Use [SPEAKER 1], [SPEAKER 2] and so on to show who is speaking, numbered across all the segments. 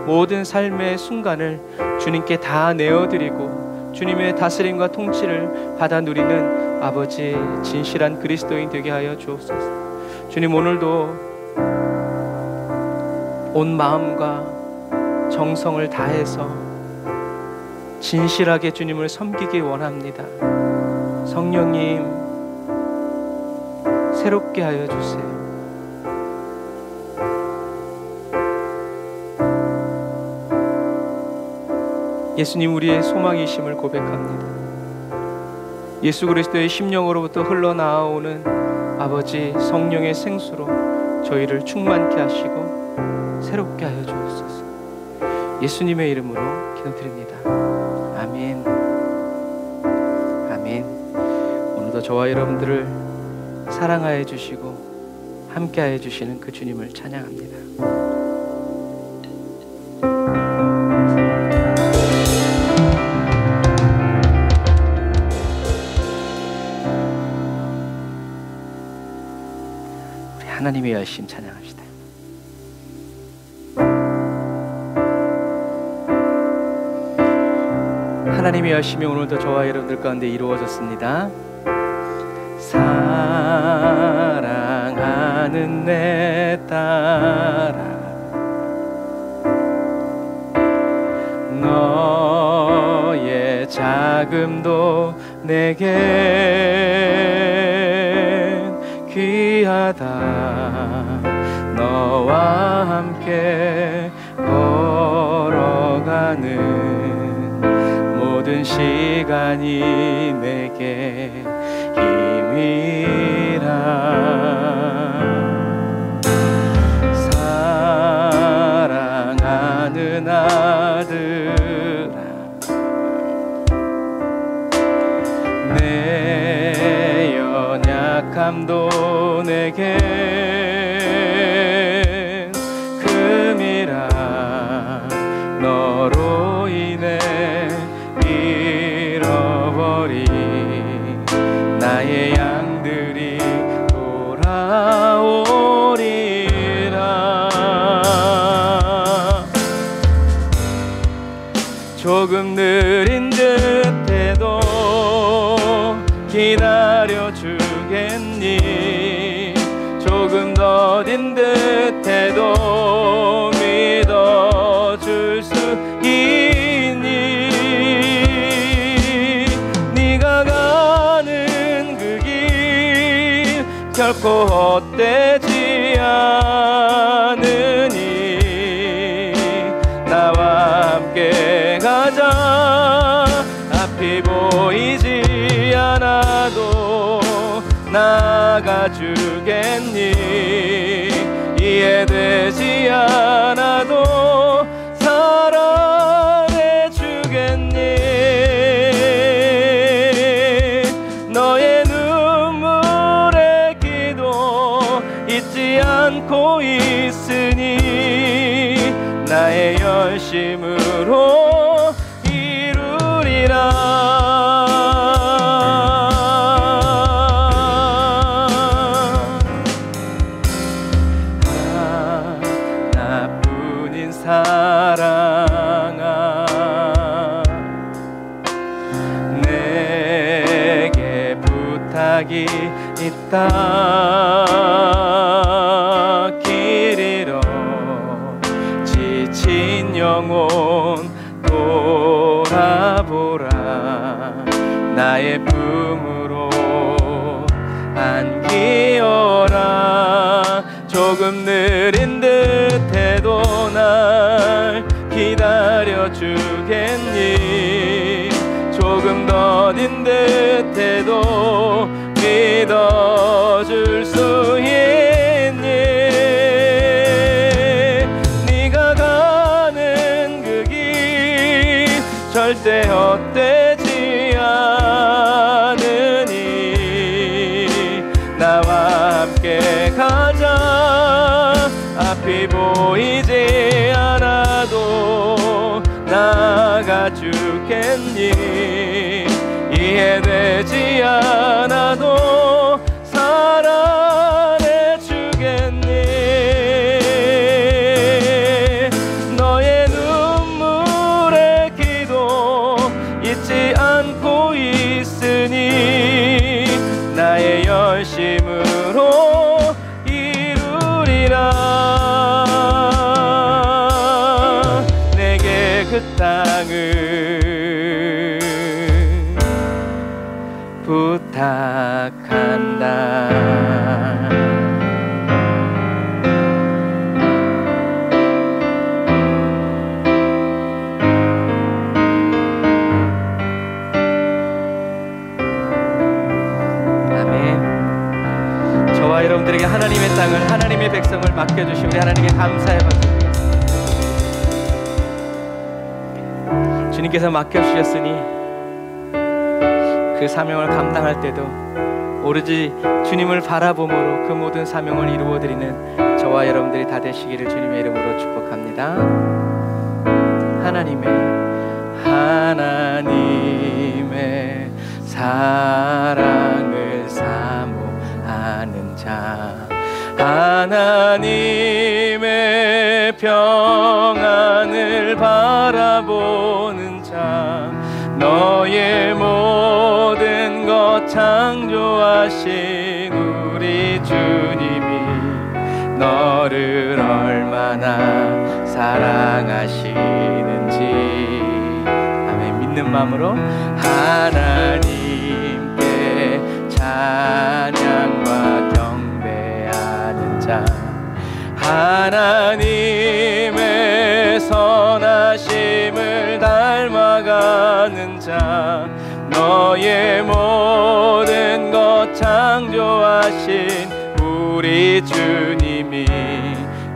[SPEAKER 1] 모든 삶의 순간을 주님께 다 내어드리고 주님의 다스림과 통치를 받아 누리는 아버지 진실한 그리스도인 되게 하여 주옵소서. 주님, 오늘도 온 마음과 정성을 다해서 진실하게 주님을 섬기기 원합니다. 성령님, 새롭게 하여 주세요. 예수님, 우리의 소망이심을 고백합니다. 예수 그리스도의 심령으로부터 흘러나오는 아버지 성령의 생수로 저희를 충만케 하시고 새롭게 하여 주옵소서. 예수님의 이름으로 기도드립니다. 아멘. 아멘. 오늘도 저와 여러분들을 사랑하여 주시고 함께하여 주시는 그 주님을 찬양합니다. 하나님의 열심 찬양합시다. 하나님의 열심이 오늘도 저와 여러분들 가운데 이루어졌습니다. 사랑하는 내 딸아, 너의 자금도 내겐 귀하다. 너와 함께 걸어가는 모든 시간이 내게 힘이라. 사랑하는 아들아, 내 연약함도 내겐 금이라. 너로 인해 잃어버린 나의 양들이 돌아오리라. 조금 느린 듯해도 기다려주겠니? 조금 더딘 듯해도 믿어줄 수 있니? 네가 가는 그 길 결코 헛되지 않으니 나와 함께 가자. 앞이 보이지 않아도 나가주겠니? 이해되지 않아도 사랑해주겠니? 너의 눈물의 기도 잊지 않고 있으니 나의 열심으로 이루리라. 사랑아, 내게 부탁이 있다. 길 잃어 지친 영혼 돌아보라. 나의 품으로 안기어라. 조금 느린 듯해도 날 기다려주겠니? 조금 더딘 듯해도 믿어줄 수 있니? 네가 가는 그 길 절대 헛되지 않으니 나와 함께 가자. 앞이 보이지 않아도 나가주겠니? 이해되지 않아도 사랑해주겠니? 너 그 땅을 부탁한다. 저와 여러분들에게 하나님의 땅을, 하나님의 백성을 맡겨주신 우리 하나님께 감사의 박수 드리겠습니다. 주님께서 맡겨주셨으니 그 사명을 감당할 때도 오로지 주님을 바라봄으로 그 모든 사명을 이루어드리는 저와 여러분들이 다 되시기를 주님의 이름으로 축복합니다. 하나님의 사랑을 사모하는 자, 하나님의 평안을 바라보는 자, 너의 모든 것 창조하신 우리 주님이 너를 얼마나 사랑하시는지, 아멘. 믿는 마음으로 하나님께 찬양과 경배하는 자, 하나님의 선하심을 닮아가는 자, 너의 모든 것 창조하신 우리 주님이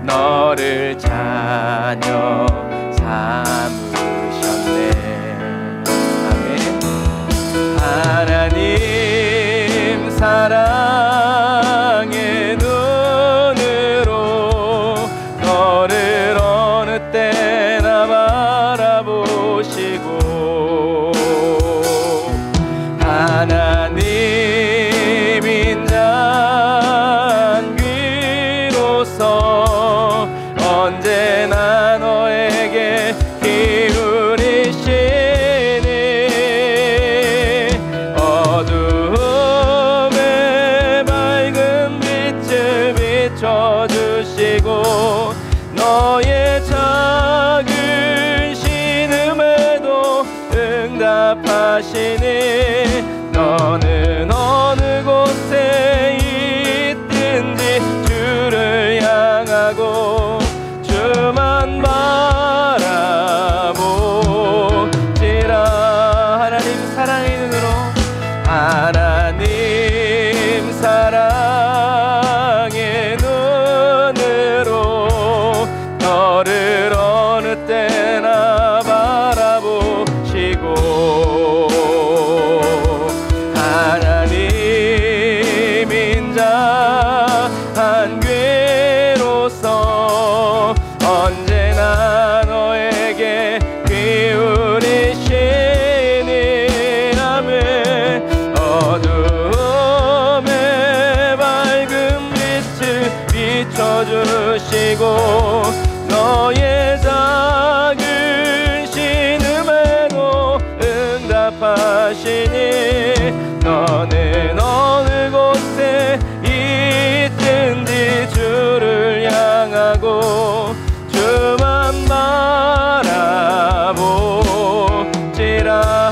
[SPEAKER 1] 너를 자녀 삼으셨네. 아멘. 하나님 사랑의 눈으로 너를 어느 때나 바라보시고, 하나님 인자한 귀로서 언제나 너에게 기울이시니, 어두움에 밝은 빛을 비춰주시고, 너의 작은 신음에도 응답하시니, 너는 어느 곳에 있든지 주를 향하고 주만 바라보지라. 하나님 사랑의 눈으로, 하나님 사랑의 눈으로 너를 어느 때나 바라보시고, 하나님 인자한 귀로서 언제나 너에게 기울이시니, 아멘. 어두움에 밝은 빛을 비춰주시고, 너의 작은 신음에도 응답하시니, 너는 어느 곳에 있든지 주를 향하고 주만 바라보지라.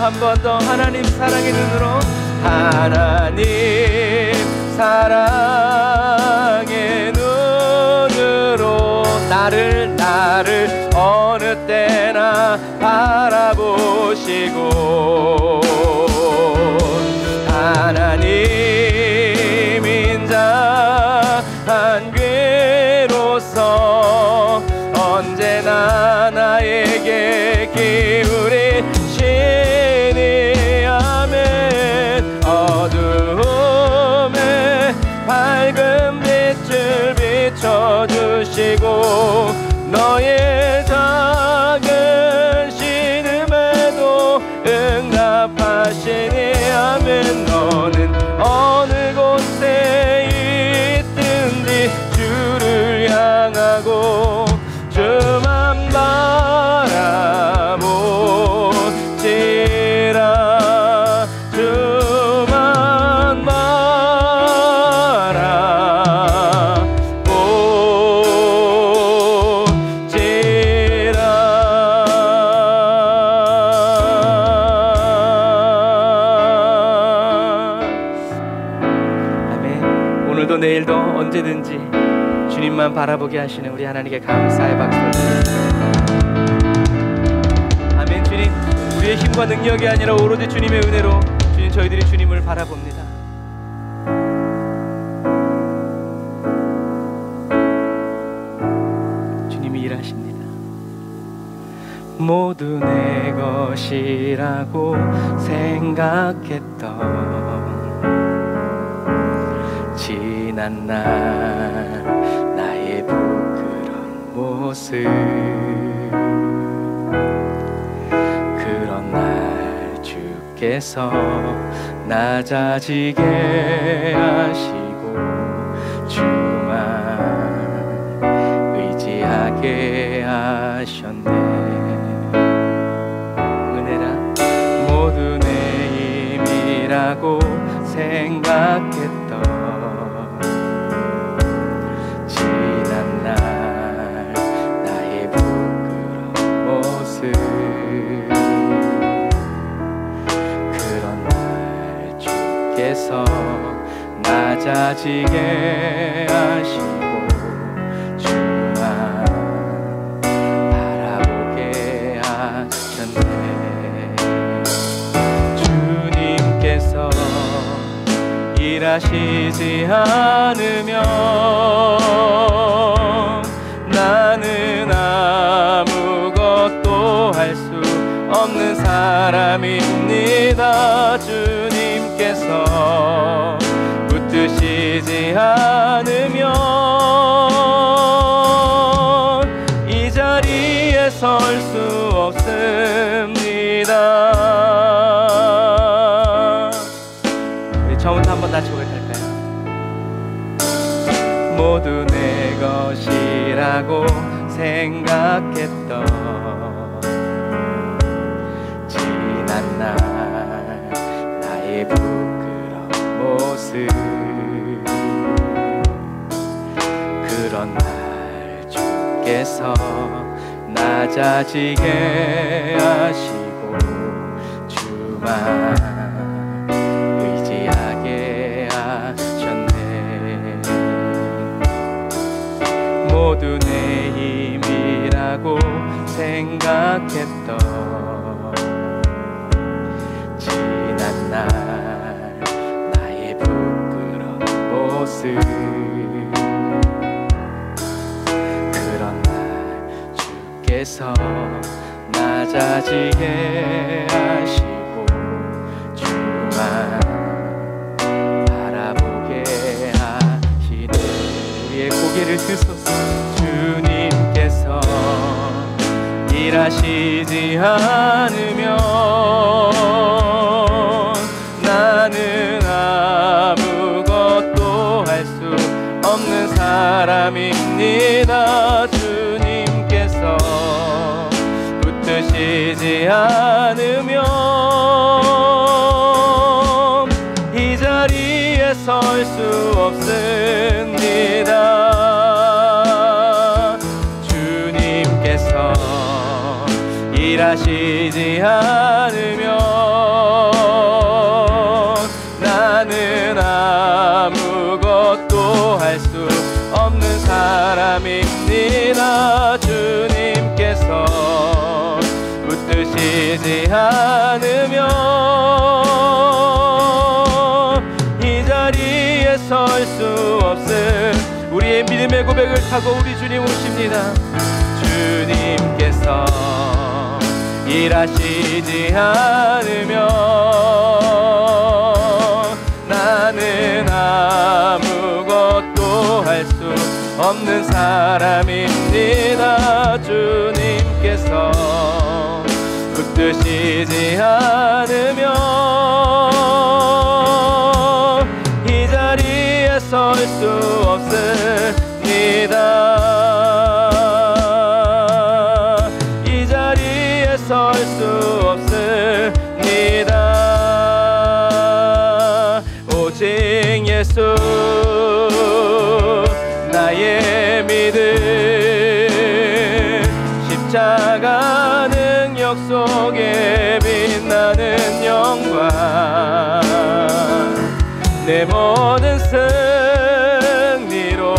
[SPEAKER 1] 한 번 더 하나님 사랑의 눈으로, 하나님 사랑의 눈으로 나를 어느 때나 바라보시고, 하나님 인자한 귀로서 언제나 나에게 기울이시니, 아멘. 어두움에 밝은 빛을 비춰주시고, 너의 작은 신음에도 응답하시니, 아멘. 너는 어느 곳에 있든지 주를 향하고 주만 바라보지라. 주만 바라보지라. 언제든지 주님만 바라보게 하시는 우리 하나님께 감사의 박수를 드립니다. 아멘. 주님, 우리의 힘과 능력이 아니라 오로지 주님의 은혜로 주님, 저희들이 주님을 바라봅니다. 주님이 일하십니다. 모두 내 것이라고 생각했던 지난 날 나의 부끄러운 모습, 그런 날 주께서 낮아지게 하시고 주만 의지하게 하셨네. 은혜라 모두 내 힘이라고 생각했던 지난 날 나의 부끄러운 모습, 그런 날 주께서 낮아지게 하시고 주만 바라보게 하셨네. 주님께서 일하시지 않으면 나는 아무것도 할 수 없는 사람입니다. 주님께서 붙드시지 않으면 이 자리에 설 수 없습니다. 우리 처음부터 한번 다시 고백할까요? 모두 내 것이라고 생각했던 지난 날 나의 부끄러운 모습, 그런 날 주께서 낮아지게 하시고 주만 의지하게 하셨네. 모두 내 힘이라고 생각했던 지난 날 나의 부끄러운 모습, 그런 날 주께서 낮아지게 하시고 주만 바라보게 하시네. 우리의 고개를 드소서. 주님께서 일하시지 않으면 나는 아무것도 할 수 없는 사람입니다. 주님께서 붙드시지 않으면 이 자리에 설 수 없습니다. 주님께서 일하시지 않으면 나는 아무것도 할 수 없는 사람입니다. 주님께서 붙드시지 않으면 이 자리에 설 수 없음. 우리의 믿음의 고백을 타고 우리 주님 오십니다. 주님께서 일하시지 않으면 나는 아무것도 할 수 없는 사람입니다. 주님께서 붙드시지 않으면 이 자리에 설 수 없습니다. 이 자리에 설 수 없습니다. 오직 예수 나의 믿음, 십자가 능력 속에 빛나는 영광, 내 모든 승리로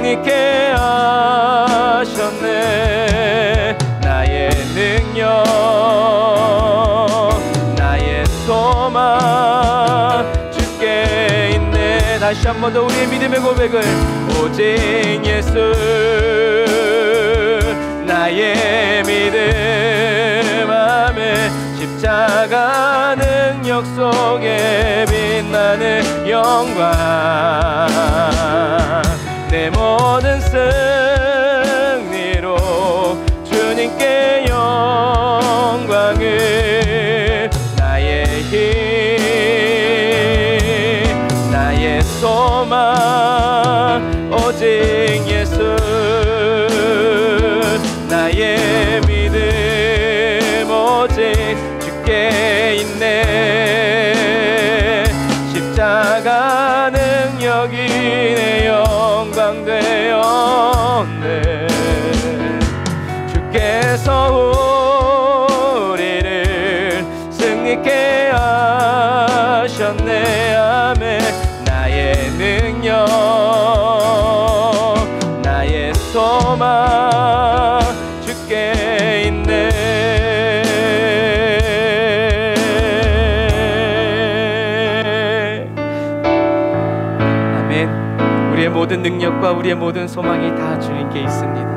[SPEAKER 1] 승리케 하셨네. 나의 능력, 나의 소망 주께 있네. 다시 한 번 더 우리의 믿음의 고백을. 오직 예수 나의 믿음 아멘. 십자가 능력 속에 빛나는 영광, 내 모든 승리로 주님께 영광을. 나의 힘, 나의 소망 오직 예수. 나의 믿음 오직 주께 있네. 십자가 능력이 내 영광 되었네. 주께서 우리를 승리케 하셨네. 아멘. 나의 능력, 나의 소망 주께 있네. 아멘. 우리의 모든 능력과 우리의 모든 소망이 다 주님께 있습니다.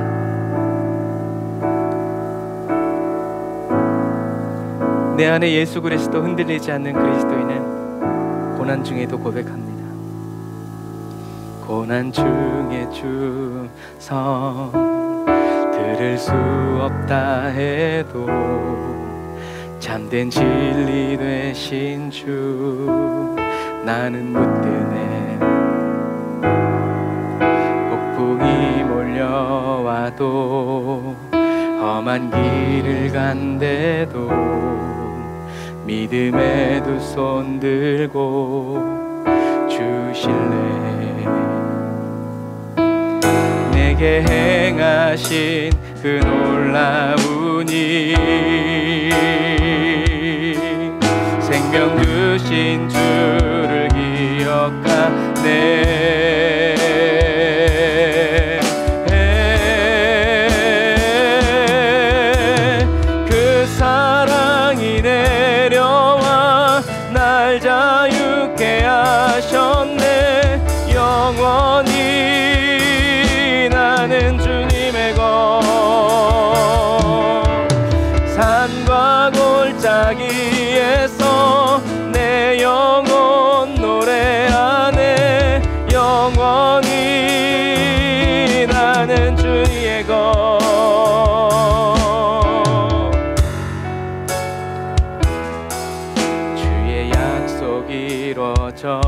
[SPEAKER 1] 내 안에 예수 그리스도 흔들리지 않는 그리스도인은 고난 중에도 고백합니다. 고난 중에 주성 들을 수 없다 해도 참된 진리 되신 주 나는 묻드네. 폭풍이 몰려와도 험한 길을 간대도 믿음에 두 손 들고 주실래. 내게 행하신 그 놀라운 일, 생명 주신 주를 기억하네. 그 사랑이 내려와 날 자유케 하셨네. 영원히 나는 주님의 것. 산과 골짜기에서 내 영혼 노래하네. 영원히 나는 주의 것. 주의 약속이 이루어져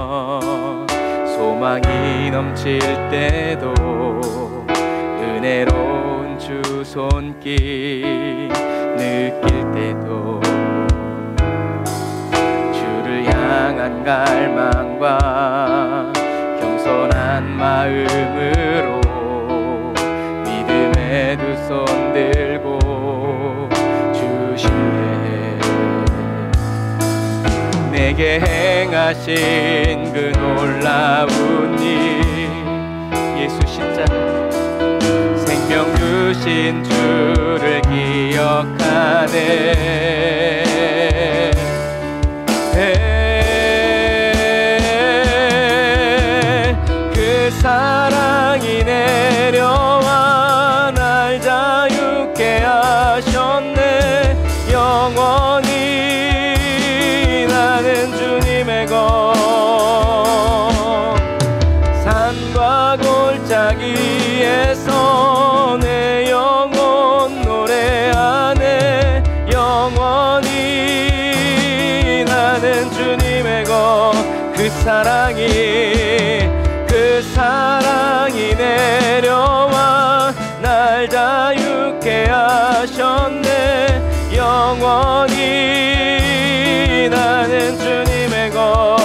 [SPEAKER 1] 소망이 넘칠 때도 은혜로운 주 손길 느낄 때도 주를 향한 갈망과 겸손한 마음으로 믿음의 두 손 들고 주실래. 내게 행하신 그 놀라운 일, 예수 십자가 생명 주신 주를 기억하네. 그 사랑이 내려와 날 자유케 하셨네. 영원히 나는 주님의 것. 산과 골짜기에서 내 영혼 노래하네. 영원히 나는 주님의 것. 그 사랑이 내려와 날 자유케 하셨네. 영원히 나는 주님의 것.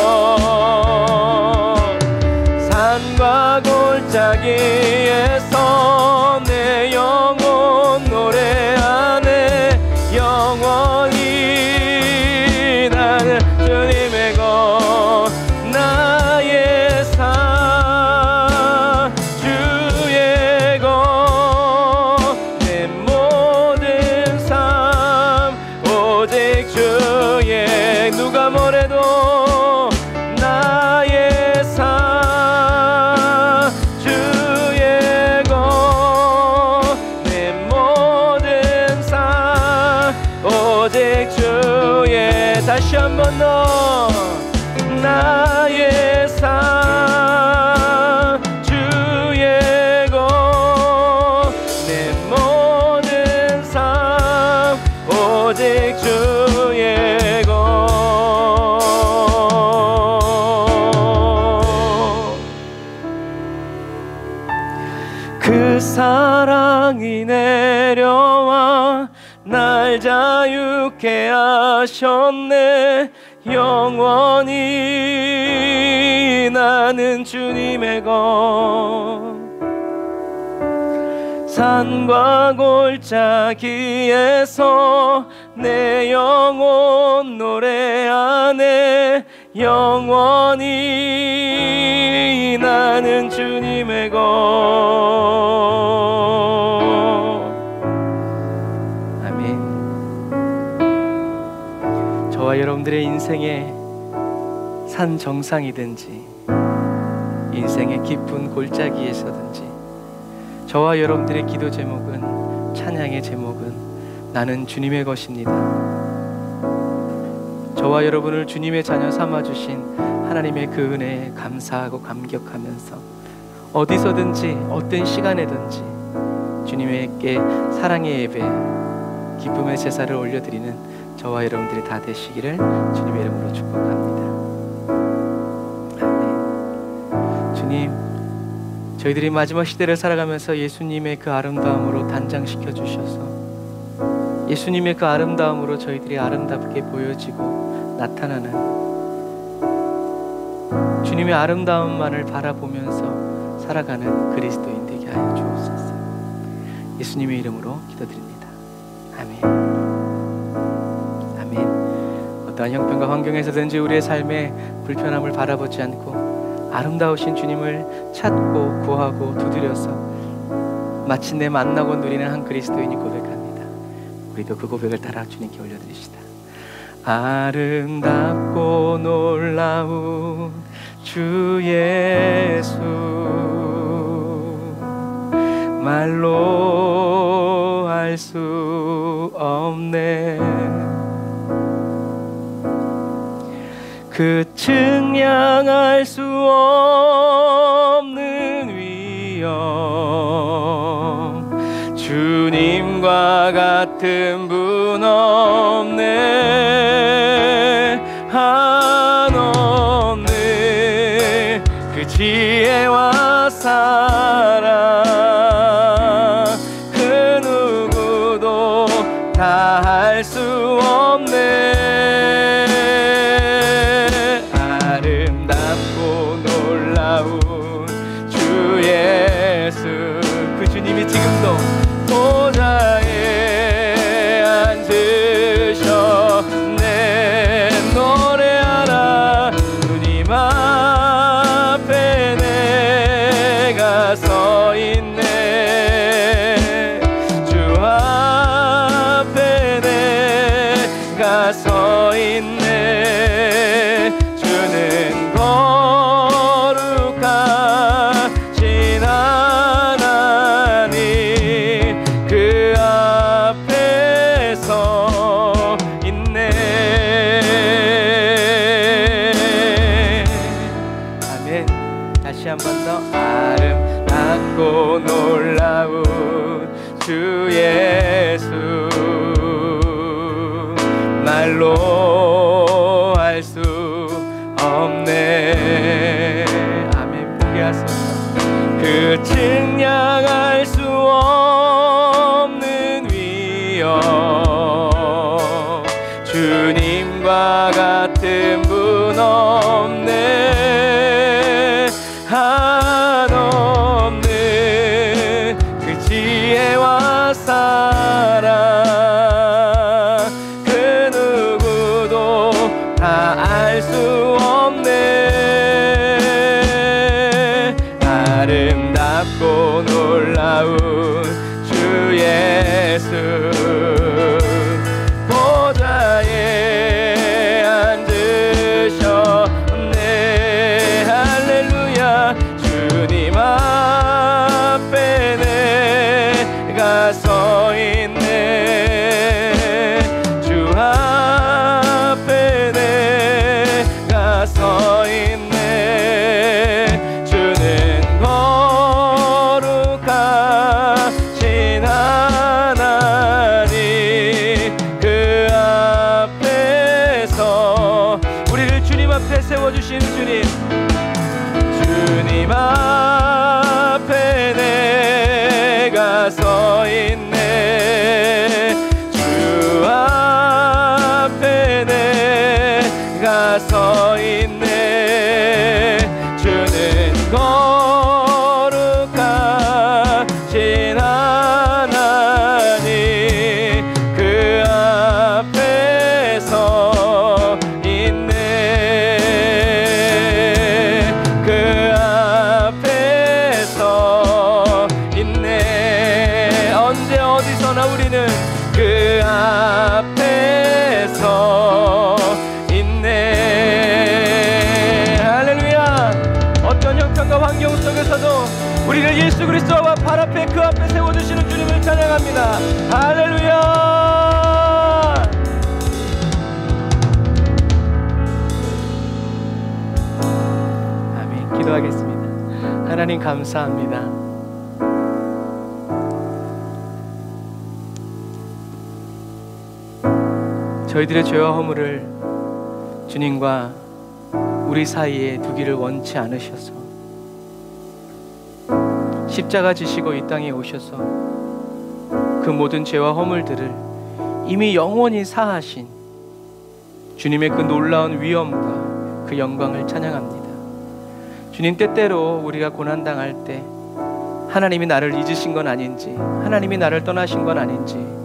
[SPEAKER 1] 산과 골짜기에서 내 영혼 노래하네. 영원히 나는 주님의 것. 나의 삶 주의 그 사랑이 내려와 날 자유케 하셨네. 영원히 나는 주님의 것. 산과 골짜기에서 내 영혼 노래하네. 영원히 나는 주님의 것. 아멘. 저와 여러분들의 인생의 산 정상이든지 인생의 깊은 골짜기에서든지 저와 여러분들의 기도 제목은, 찬양의 제목은 나는 주님의 것입니다. 저와 여러분을 주님의 자녀 삼아주신 하나님의 그 은혜에 감사하고 감격하면서 어디서든지 어떤 시간에든지 주님에게 사랑의 예배, 기쁨의 제사를 올려드리는 저와 여러분들이 다 되시기를 주님의 이름으로 축복합니다. 아멘. 주님, 저희들이 마지막 시대를 살아가면서 예수님의 그 아름다움으로 단장시켜 주셔서 예수님의 그 아름다움으로 저희들이 아름답게 보여지고 나타나는 주님의 아름다움만을 바라보면서 살아가는 그리스도인 되게 하여 주옵소서. 예수님의 이름으로 기도드립니다. 아멘. 아멘. 어떠한 형편과 환경에서든지 우리의 삶의 불편함을 바라보지 않고 아름다우신 주님을 찾고 구하고 두드려서 마침내 만나고 누리는 한 그리스도인이 고백합니다. 우리도 그 고백을 따라 주님께 올려드립시다. 아름답고 놀라운 주 예수, 말로 할 수 없네. 그 측량할 수 없는 위엄, 주님과 같은 분 없네. 한없는 그 지혜와 사랑, 그 누구도 다 할 수 없네. 주 예수, 그 주님이 지금도 보좌에 앉으셨네. 노래하라. 주님 앞에 내가 서 있네. 주 앞에 내가 서 있네. 주는 거룩하신 하나님 그 앞에 서 있네. 아멘. 다시 한 번 더. 아름답고 놀라운 주 예수, 말로 할 수 없네. 아멘. 보게 하소서. 그 측량할 수 없는 위엄, 주님과 같은 분 없네. 한없는 그 지혜와 사랑, 그 누구도 다 알 수 없네. 아름답고 놀라운 주 예수, 보좌에 앉으셨네. 할렐루야. 주님 앞에 내가 서 있네. 주 앞에 내가 서 있네. 주는 거룩하신 하나님 서 있네. 주 앞에 내가 서 있네. 주는 거룩하신 하나님 그 앞에 서 있네. 그 앞에 서 있네. 언제 어디서나 우리는 그 앞에 서 있네. 할렐루야. 어떤 형편과 환경 속에서도 우리를 예수 그리스도와 발 앞에 그 앞에 세워주시는 주님을 찬양합니다. 할렐루야. 아멘. 기도하겠습니다. 하나님 감사합니다. 저희들의 죄와 허물을 주님과 우리 사이에 두기를 원치 않으셔서 십자가 지시고 이 땅에 오셔서 그 모든 죄와 허물들을 이미 영원히 사하신 주님의 그 놀라운 위엄과 그 영광을 찬양합니다. 주님, 때때로 우리가 고난당할 때 하나님이 나를 잊으신 건 아닌지, 하나님이 나를 떠나신 건 아닌지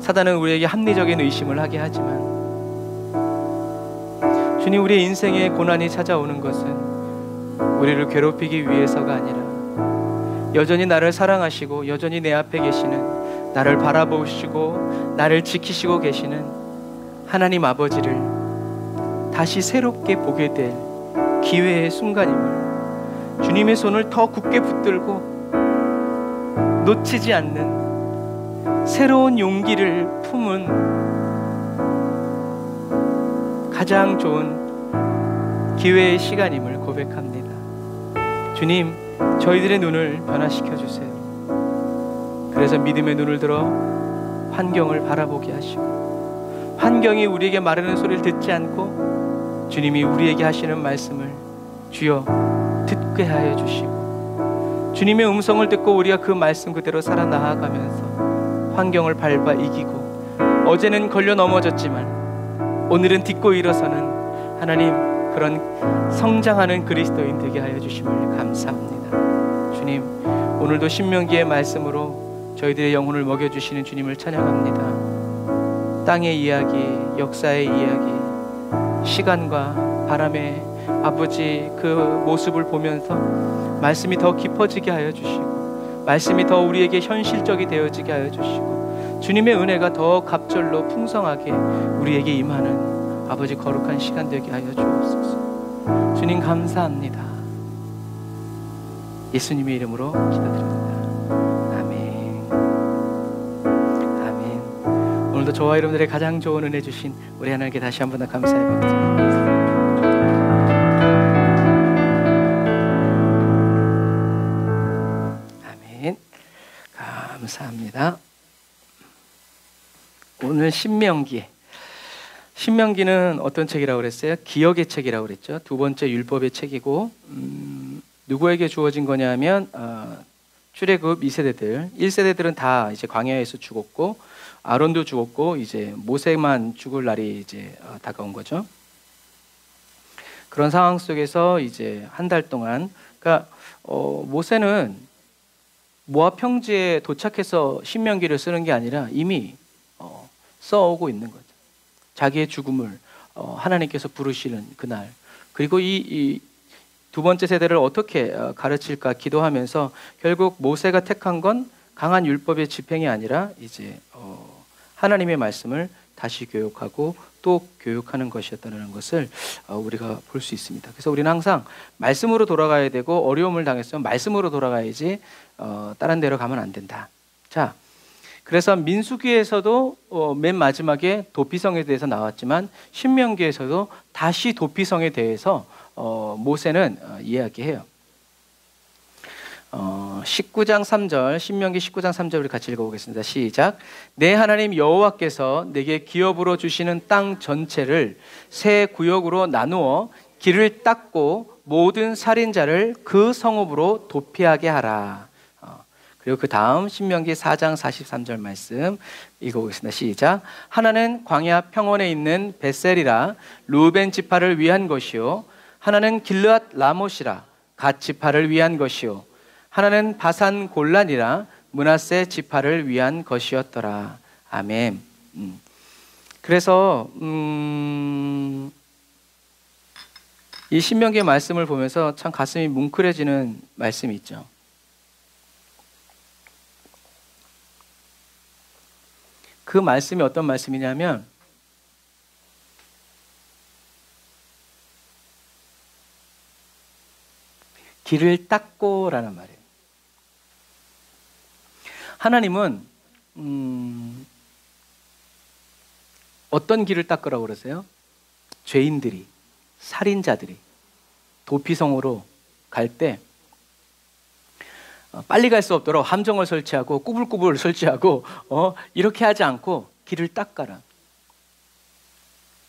[SPEAKER 1] 사단은 우리에게 합리적인 의심을 하게 하지만 주님, 우리의 인생에 고난이 찾아오는 것은 우리를 괴롭히기 위해서가 아니라 여전히 나를 사랑하시고 여전히 내 앞에 계시는, 나를 바라보시고 나를 지키시고 계시는 하나님 아버지를 다시 새롭게 보게 될 기회의 순간임을, 주님의 손을 더 굳게 붙들고 놓치지 않는 새로운 용기를 품은 가장 좋은 기회의 시간임을 고백합니다. 주님, 저희들의 눈을 변화시켜 주세요. 그래서 믿음의 눈을 들어 환경을 바라보게 하시고, 환경이 우리에게 말하는 소리를 듣지 않고 주님이 우리에게 하시는 말씀을 주여 듣게 하여 주시고, 주님의 음성을 듣고 우리가 그 말씀 그대로 살아 나아가면서 환경을 밟아 이기고, 어제는 걸려 넘어졌지만 오늘은 딛고 일어서는 하나님, 그런 성장하는 그리스도인 되게 하여 주심을 감사합니다. 주님, 오늘도 신명기의 말씀으로 저희들의 영혼을 먹여주시는 주님을 찬양합니다. 땅의 이야기, 역사의 이야기, 시간과 바람의 아버지 그 모습을 보면서 말씀이 더 깊어지게 하여 주시고, 말씀이 더 우리에게 현실적이 되어지게 하여 주시고, 주님의 은혜가 더 갑절로 풍성하게 우리에게 임하는 아버지 거룩한 시간 되게 하여 주옵소서. 주님 감사합니다. 예수님의 이름으로 기도드립니다. 아멘. 아멘. 오늘도 저와 여러분들의 가장 좋은 은혜 주신 우리 하나님께 다시 한번 더 감사해 보겠습니다. 아멘. 감사합니다. 오늘 신명기는 어떤 책이라고 그랬어요? 기억의 책이라고 그랬죠. 두 번째 율법의 책이고, 누구에게 주어진 거냐면 출애굽 2세대들, 1세대들은 다 이제 광야에서 죽었고, 아론도 죽었고, 이제 모세만 죽을 날이 이제 다가온 거죠. 그런 상황 속에서 이제 한 달 동안, 그러니까 모세는 모압 평지에 도착해서 신명기를 쓰는 게 아니라 이미 써오고 있는 거죠. 자기의 죽음을 하나님께서 부르시는 그날, 그리고 이 두 번째 세대를 어떻게 가르칠까 기도하면서 결국 모세가 택한 건 강한 율법의 집행이 아니라 이제 하나님의 말씀을 다시 교육하고 또 교육하는 것이었다는 것을 우리가 볼 수 있습니다. 그래서 우리는 항상 말씀으로 돌아가야 되고, 어려움을 당했으면 말씀으로 돌아가야지 다른 데로 가면 안 된다. 자, 그래서 민수기에서도 맨 마지막에 도피성에 대해서 나왔지만 신명기에서도 다시 도피성에 대해서 모세는 이야기해요. 19장 3절, 신명기 19장 3절 우리 같이 읽어보겠습니다. 시작. 내 하나님 여호와께서 내게 기업으로 주시는 땅 전체를 세 구역으로 나누어 길을 닦고 모든 살인자를 그 성읍으로 도피하게 하라. 그리고 그 다음 신명기 4장 43절 말씀 읽어보겠습니다. 시작. 하나는 광야 평원에 있는 벳셀이라 루벤 지파를 위한 것이요, 하나는 길르앗 라못이라 갓 지파를 위한 것이요, 하나는 바산 골란이라 므낫세 지파를 위한 것이었더라. 아멘. 그래서 이 신명기의 말씀을 보면서 참 가슴이 뭉클해지는 말씀이 있죠. 그 말씀이 어떤 말씀이냐면 길을 닦고라는 말이에요. 하나님은 어떤 길을 닦으라고 그러세요? 죄인들이, 살인자들이 도피성으로 갈 때 빨리 갈 수 없도록 함정을 설치하고 꾸불꾸불 설치하고 이렇게 하지 않고 길을 닦아라.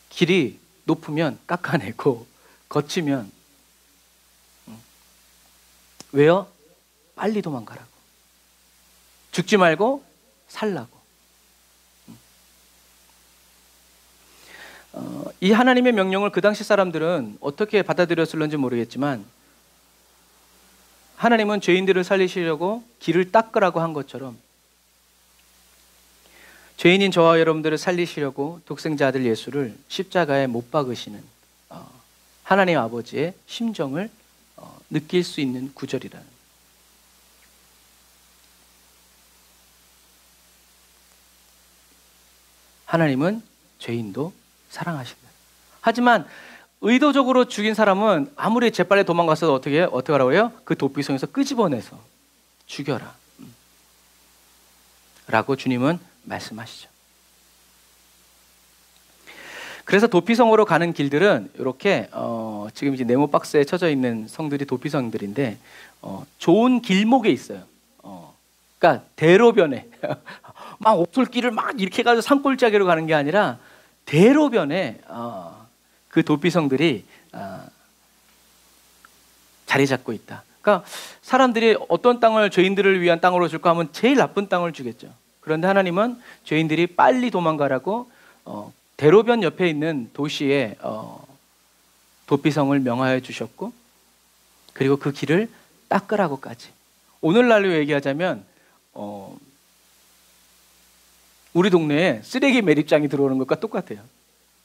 [SPEAKER 1] 길이 높으면 깎아내고 거치면 왜요? 빨리 도망가라고. 죽지 말고 살라고. 이 하나님의 명령을 그 당시 사람들은 어떻게 받아들였을런지 모르겠지만 하나님은 죄인들을 살리시려고 길을 닦으라고 한 것처럼 죄인인 저와 여러분들을 살리시려고 독생자 아들 예수를 십자가에 못 박으시는 하나님 아버지의 심정을 느낄 수 있는 구절이라는. 하나님은 죄인도 사랑하신다. 하지만 의도적으로 죽인 사람은 아무리 재빨리 도망갔어도 어떻게 하라고 해요? 그 도피성에서 끄집어내서 죽여라 라고 주님은 말씀하시죠. 그래서 도피성으로 가는 길들은 이렇게 지금 이제 네모 박스에 쳐져 있는 성들이 도피성들인데 좋은 길목에 있어요. 그러니까 대로변에 막 옥솔길을 막 이렇게 해가지고 산골짜기로 가는 게 아니라 대로변에 그 도피성들이 자리 잡고 있다. 그러니까 사람들이 어떤 땅을 죄인들을 위한 땅으로 줄까 하면 제일 나쁜 땅을 주겠죠. 그런데 하나님은 죄인들이 빨리 도망가라고 대로변 옆에 있는 도시에 도피성을 명하여 주셨고, 그리고 그 길을 닦으라고까지. 오늘날로 얘기하자면 우리 동네에 쓰레기 매립장이 들어오는 것과 똑같아요.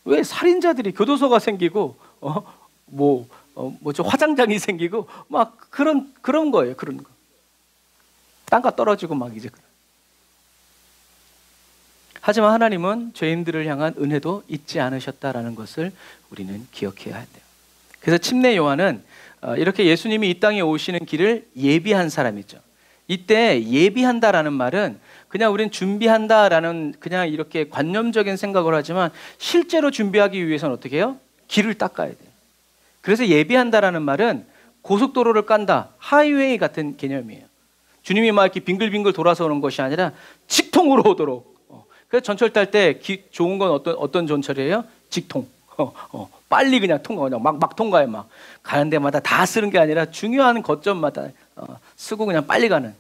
[SPEAKER 1] 왜? 살인자들이 교도소가 생기고 저 화장장이 생기고 막 그런 거예요. 그런 거. 땅가 떨어지고 막 이제. 하지만 하나님은 죄인들을 향한 은혜도 잊지 않으셨다라는 것을 우리는 기억해야 돼요. 그래서 침례 요한은 이렇게 예수님이 이 땅에 오시는 길을 예비한 사람이죠. 이때 예비한다라는 말은 그냥 우리는 준비한다라는 그냥 이렇게 관념적인 생각을 하지만 실제로 준비하기 위해서는 어떻게 해요? 길을 닦아야 돼요. 그래서 예비한다라는 말은 고속도로를 깐다, 하이웨이 같은 개념이에요. 주님이 막 이렇게 빙글빙글 돌아서 오는 것이 아니라 직통으로 오도록. 그래서 전철 탈 때 좋은 건 어떤 전철이에요? 직통. 빨리 그냥 통과, 막 통과해. 막 가는 데마다 다 쓰는 게 아니라 중요한 거점마다 쓰고 그냥 빨리 가는.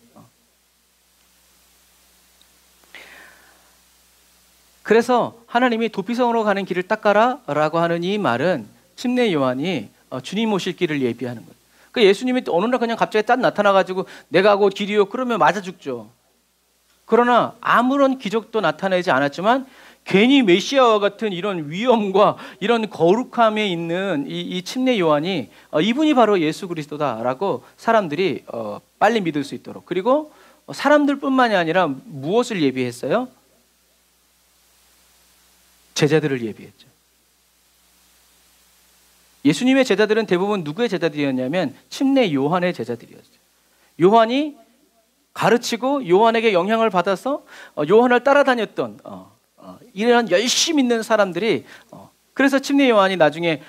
[SPEAKER 1] 그래서 하나님이 도피성으로 가는 길을 닦아라 라고 하는 이 말은 침례 요한이 주님 오실 길을 예비하는 거예요. 그러니까 예수님이 어느 날 그냥 갑자기 딱 나타나가지고 내가 하고 길이요 그러면 맞아 죽죠. 그러나 아무런 기적도 나타내지 않았지만 괜히 메시아와 같은 이런 위엄과 이런 거룩함에 있는 이 침례 요한이 이분이 바로 예수 그리스도다라고 사람들이 빨리 믿을 수 있도록, 그리고 사람들뿐만이 아니라 무엇을 예비했어요? 제자들을 예비했죠. 예수님의 제자들은 대부분 누구의 제자들이었냐면 침례 요한의 제자들이었어요. 요한이 가르치고 요한에게 영향을 받아서 요한을 따라다녔던 이런 열심히 있는 사람들이 그래서 침례 요한이 나중에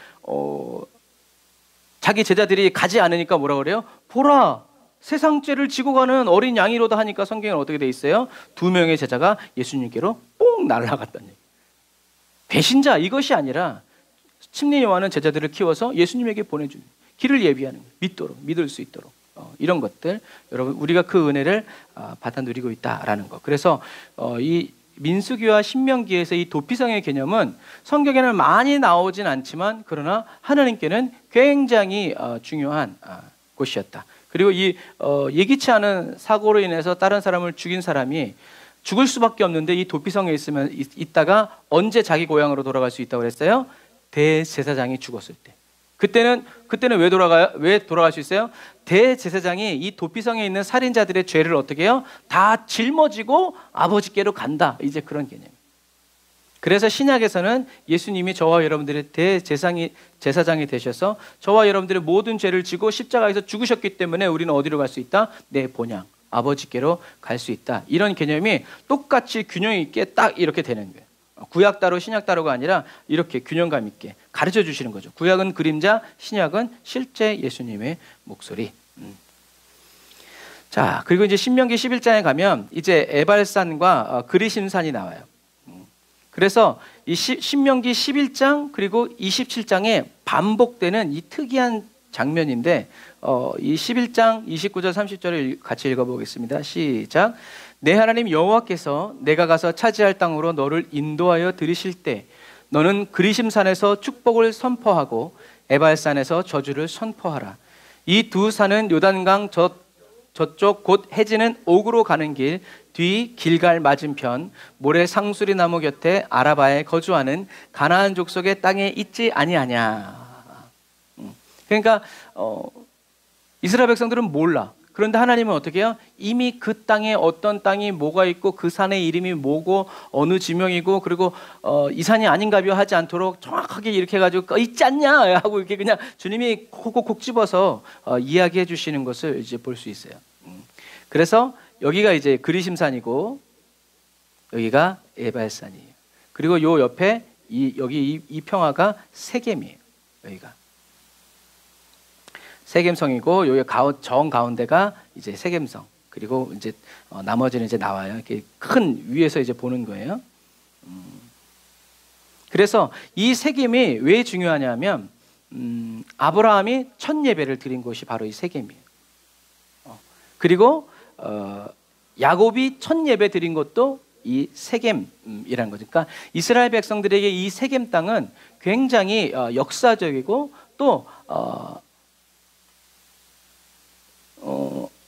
[SPEAKER 1] 자기 제자들이 가지 않으니까 뭐라 그래요? 보라, 세상 죄를 지고 가는 어린 양이로다 하니까 성경에 어떻게 돼 있어요? 2명의 제자가 예수님께로 뽕 날아갔다는 얘기예요. 배신자 이것이 아니라 침례 요한은 제자들을 키워서 예수님에게 보내주는 길을 예비하는 거예요. 믿을 수 있도록. 이런 것들, 여러분 우리가 그 은혜를 받아 누리고 있다라는 것. 그래서 이 민수기와 신명기에서 이 도피성의 개념은 성경에는 많이 나오진 않지만 그러나 하나님께는 굉장히 중요한 곳이었다. 그리고 이 예기치 않은 사고로 인해서 다른 사람을 죽인 사람이 죽을 수밖에 없는데 이 도피성에 있다가 언제 자기 고향으로 돌아갈 수 있다고 그랬어요? 대제사장이 죽었을 때. 그때는 왜 돌아갈 수 있어요? 대제사장이 이 도피성에 있는 살인자들의 죄를 어떻게 해요? 다 짊어지고 아버지께로 간다. 이제 그런 개념. 그래서 신약에서는 예수님이 저와 여러분들의 대제사장이 되셔서 저와 여러분들의 모든 죄를 지고 십자가에서 죽으셨기 때문에 우리는 어디로 갈 수 있다? 내 본향, 아버지께로 갈 수 있다. 이런 개념이 똑같이 균형 있게 딱 이렇게 되는 거예요. 구약 따로 신약 따로가 아니라 이렇게 균형감 있게 가르쳐 주시는 거죠. 구약은 그림자, 신약은 실제 예수님의 목소리. 자, 그리고 이제 신명기 11장에 가면 이제 에발산과 그리심산이 나와요. 그래서 이 신명기 11장 그리고 27장에 반복되는 이 특이한 장면인데 이 11장 29절 30절을 같이 읽어보겠습니다. 시작. 내 하나님 여호와께서 내가 가서 차지할 땅으로 너를 인도하여 들이실 때 너는 그리심산에서 축복을 선포하고 에발산에서 저주를 선포하라. 이 두 산은 요단강 저쪽 곧 해지는 옥으로 가는 길 뒤 길갈 맞은편 모래 상수리 나무 곁에 아라바에 거주하는 가나안 족속의 땅에 있지 아니하냐. 그러니까 이스라엘 백성들은 몰라. 그런데 하나님은 어떻게 해요? 이미 그 땅에 어떤 땅이 뭐가 있고 그 산의 이름이 뭐고 어느 지명이고 그리고 이 산이 아닌가벼 하지 않도록 정확하게 이렇게 해가지고 있지 않냐 하고 이렇게 그냥 주님이 콕콕콕 집어서 이야기해 주시는 것을 이제 볼 수 있어요. 그래서 여기가 이제 그리심산이고 여기가 에발산이에요. 그리고 요 옆에 여기 이 평화가 세겜이에요. 여기가 세겜성이고 여기 정 가운데가 이제 세겜성. 그리고 이제 나머지는 이제 나와요. 이렇게 큰 위에서 이제 보는 거예요. 그래서 이 세겜이 왜 중요하냐면 아브라함이 첫 예배를 드린 곳이 바로 이 세겜이에요. 그리고 야곱이 첫 예배 드린 것도 이 세겜이라는 거죠. 그러니까 이스라엘 백성들에게 이 세겜 땅은 굉장히 역사적이고 또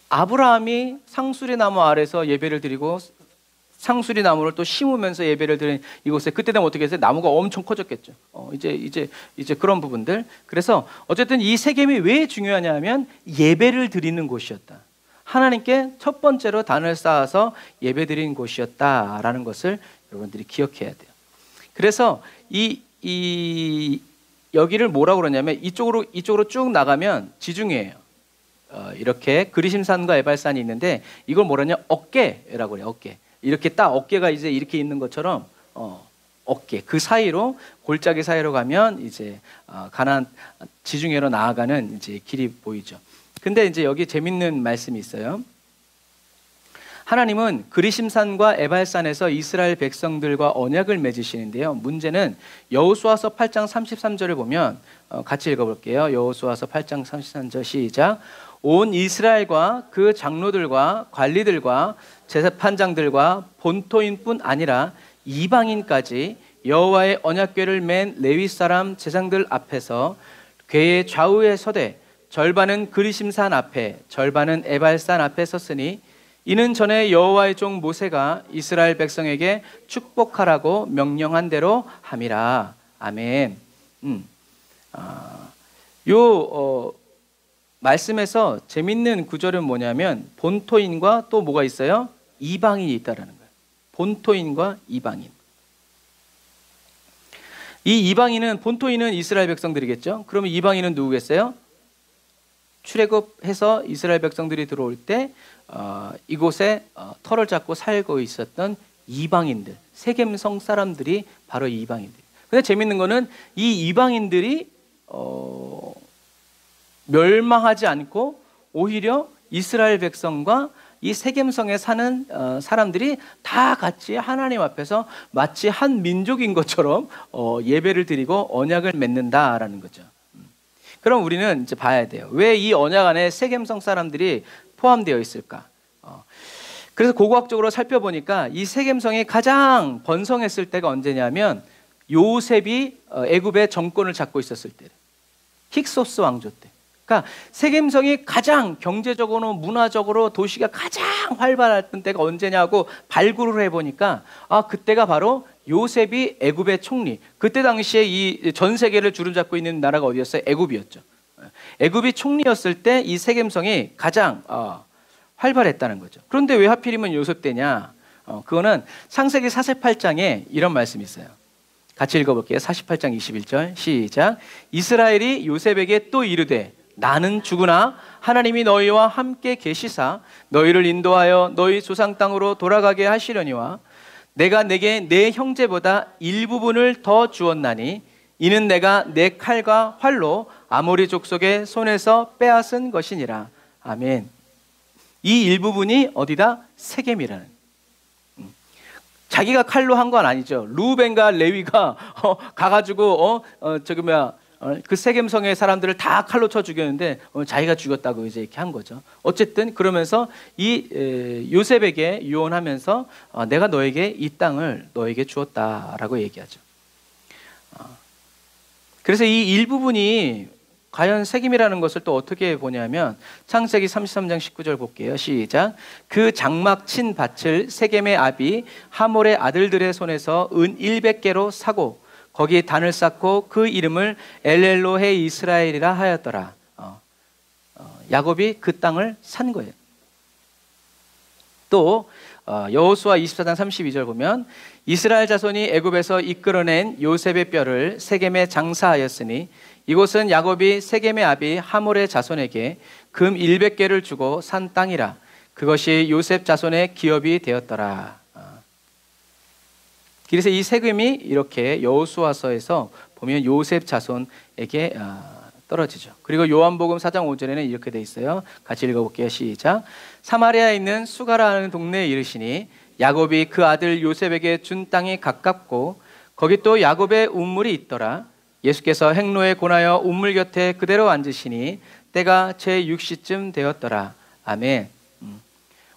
[SPEAKER 1] 아브라함이 상수리 나무 아래서 예배를 드리고 상수리 나무를 또 심으면서 예배를 드린 이곳에 그때 되면 어떻게 했어요? 나무가 엄청 커졌겠죠. 이제 그런 부분들. 그래서 어쨌든 이 세겜이 왜 중요하냐면 예배를 드리는 곳이었다. 하나님께 첫 번째로 단을 쌓아서 예배 드린 곳이었다라는 것을 여러분들이 기억해야 돼요. 그래서 여기를 뭐라고 그러냐면 이쪽으로 쭉 나가면 지중해예요. 이렇게 그리심산과 에발산이 있는데 이걸 뭐라냐? 어깨라고 그래요. 어깨. 이렇게 딱 어깨가 이제 이렇게 있는 것처럼 어깨 그 사이로 골짜기 사이로 가면 이제 가나안 지중해로 나아가는 이제 길이 보이죠. 근데 이제 여기 재밌는 말씀이 있어요. 하나님은 그리심산과 에발산에서 이스라엘 백성들과 언약을 맺으시는데요. 문제는 여호수아서 8장 33절을 보면 같이 읽어볼게요. 여호수아서 8장 33절 시작. 온 이스라엘과 그 장로들과 관리들과 제사판장들과 본토인뿐 아니라 이방인까지 여호와의 언약궤를 맨 레위 사람 제사장들 앞에서 궤의 좌우에 서되 절반은 그리심산 앞에 절반은 에발산 앞에 섰으니 이는 전에 여호와의 종 모세가 이스라엘 백성에게 축복하라고 명령한 대로 함이라. 아멘. 말씀에서 재밌는 구절은 뭐냐면 본토인과 또 뭐가 있어요? 이방인이 있다라는 거예요. 본토인과 이방인. 이 이방인은 본토인은 이스라엘 백성들이겠죠. 그러면 이방인은 누구겠어요? 출애굽해서 이스라엘 백성들이 들어올 때 이곳에 터를 잡고 살고 있었던 이방인들, 세겜성 사람들이 바로 이방인들. 근데 재밌는 거는 이 이방인들이 멸망하지 않고 오히려 이스라엘 백성과 이 세겜성에 사는 사람들이 다 같이 하나님 앞에서 마치 한 민족인 것처럼 예배를 드리고 언약을 맺는다라는 거죠. 그럼 우리는 이제 봐야 돼요. 왜 이 언약 안에 세겜성 사람들이 포함되어 있을까? 그래서 고고학적으로 살펴보니까 이 세겜성이 가장 번성했을 때가 언제냐면 요셉이 애굽의 정권을 잡고 있었을 때, 힉소스 왕조 때. 그러니까 세겜성이 가장 경제적으로 문화적으로 도시가 가장 활발했던 때가 언제냐고 발굴을 해보니까 그때가 바로 요셉이 애굽의 총리. 그때 당시에 이 전 세계를 주름잡고 있는 나라가 어디였어요? 애굽이었죠. 애굽이 총리였을 때 이 세겜성이 가장 활발했다는 거죠. 그런데 왜 하필이면 요셉 때냐? 그거는 창세기 48장에 이런 말씀이 있어요. 같이 읽어볼게요. 48장 21절 시작. 이스라엘이 요셉에게 또 이르되 나는 죽으나 하나님이 너희와 함께 계시사 너희를 인도하여 너희 조상 땅으로 돌아가게 하시려니와 내가 내게 내 형제보다 일부분을 더 주었나니 이는 내가 내 칼과 활로 아모리 족속의 손에서 빼앗은 것이니라. 아멘. 이 일부분이 어디다? 세겜이라는. 자기가 칼로 한 건 아니죠. 루벤과 레위가 가가지고 그 세겜성의 사람들을 다 칼로 쳐 죽였는데 자기가 죽였다고 이제 이렇게 한 거죠. 어쨌든 그러면서 이 요셉에게 유언하면서 내가 너에게 이 땅을 너에게 주었다라고 얘기하죠. 그래서 이 일부분이 과연 세겜이라는 것을 또 어떻게 보냐면 창세기 33장 19절 볼게요. 시작. 그 장막 친 밭을 세겜의 아비 하몰의 아들들의 손에서 은 100개로 사고 거기에 단을 쌓고 그 이름을 엘엘로헤 이스라엘이라 하였더라. 야곱이 그 땅을 산 거예요. 또 여호수아 24장 32절 보면 이스라엘 자손이 애굽에서 이끌어낸 요셉의 뼈를 세겜에 장사하였으니 이곳은 야곱이 세겜의 아비 하몰의 자손에게 금 100개를 주고 산 땅이라. 그것이 요셉 자손의 기업이 되었더라. 그래서 이 세금이 이렇게 여호수아서에서 보면 요셉 자손에게 떨어지죠. 그리고 요한복음 4장 5절에는 이렇게 돼 있어요. 같이 읽어볼게요. 시작. 사마리아에 있는 수가라는 동네에 이르시니 야곱이 그 아들 요셉에게 준 땅이 가깝고 거기 또 야곱의 운물이 있더라. 예수께서 행로에 권하여 운물 곁에 그대로 앉으시니 때가 제6시쯤 되었더라. 아멘.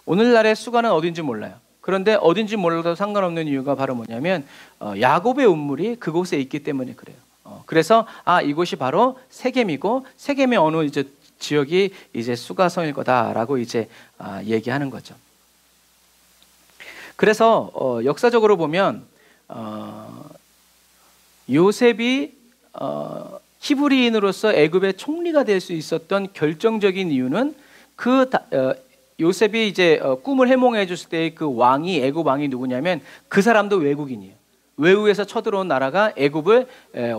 [SPEAKER 1] 오늘날의 수가는 어딘지 몰라요. 그런데 어딘지 몰라도 상관없는 이유가 바로 뭐냐면 야곱의 운물이 그곳에 있기 때문에 그래요. 그래서 이곳이 바로 세겜이고 세겜의 어느 이제 지역이 이제 수가성일 거다라고 이제 얘기하는 거죠. 그래서 역사적으로 보면 요셉이 히브리인으로서 애굽의 총리가 될 수 있었던 결정적인 이유는 요셉이 이제 꿈을 해몽해 줬을 때 그 왕이 애굽 왕이 누구냐면 그 사람도 외국인이에요. 외국에서 쳐들어온 나라가 애굽의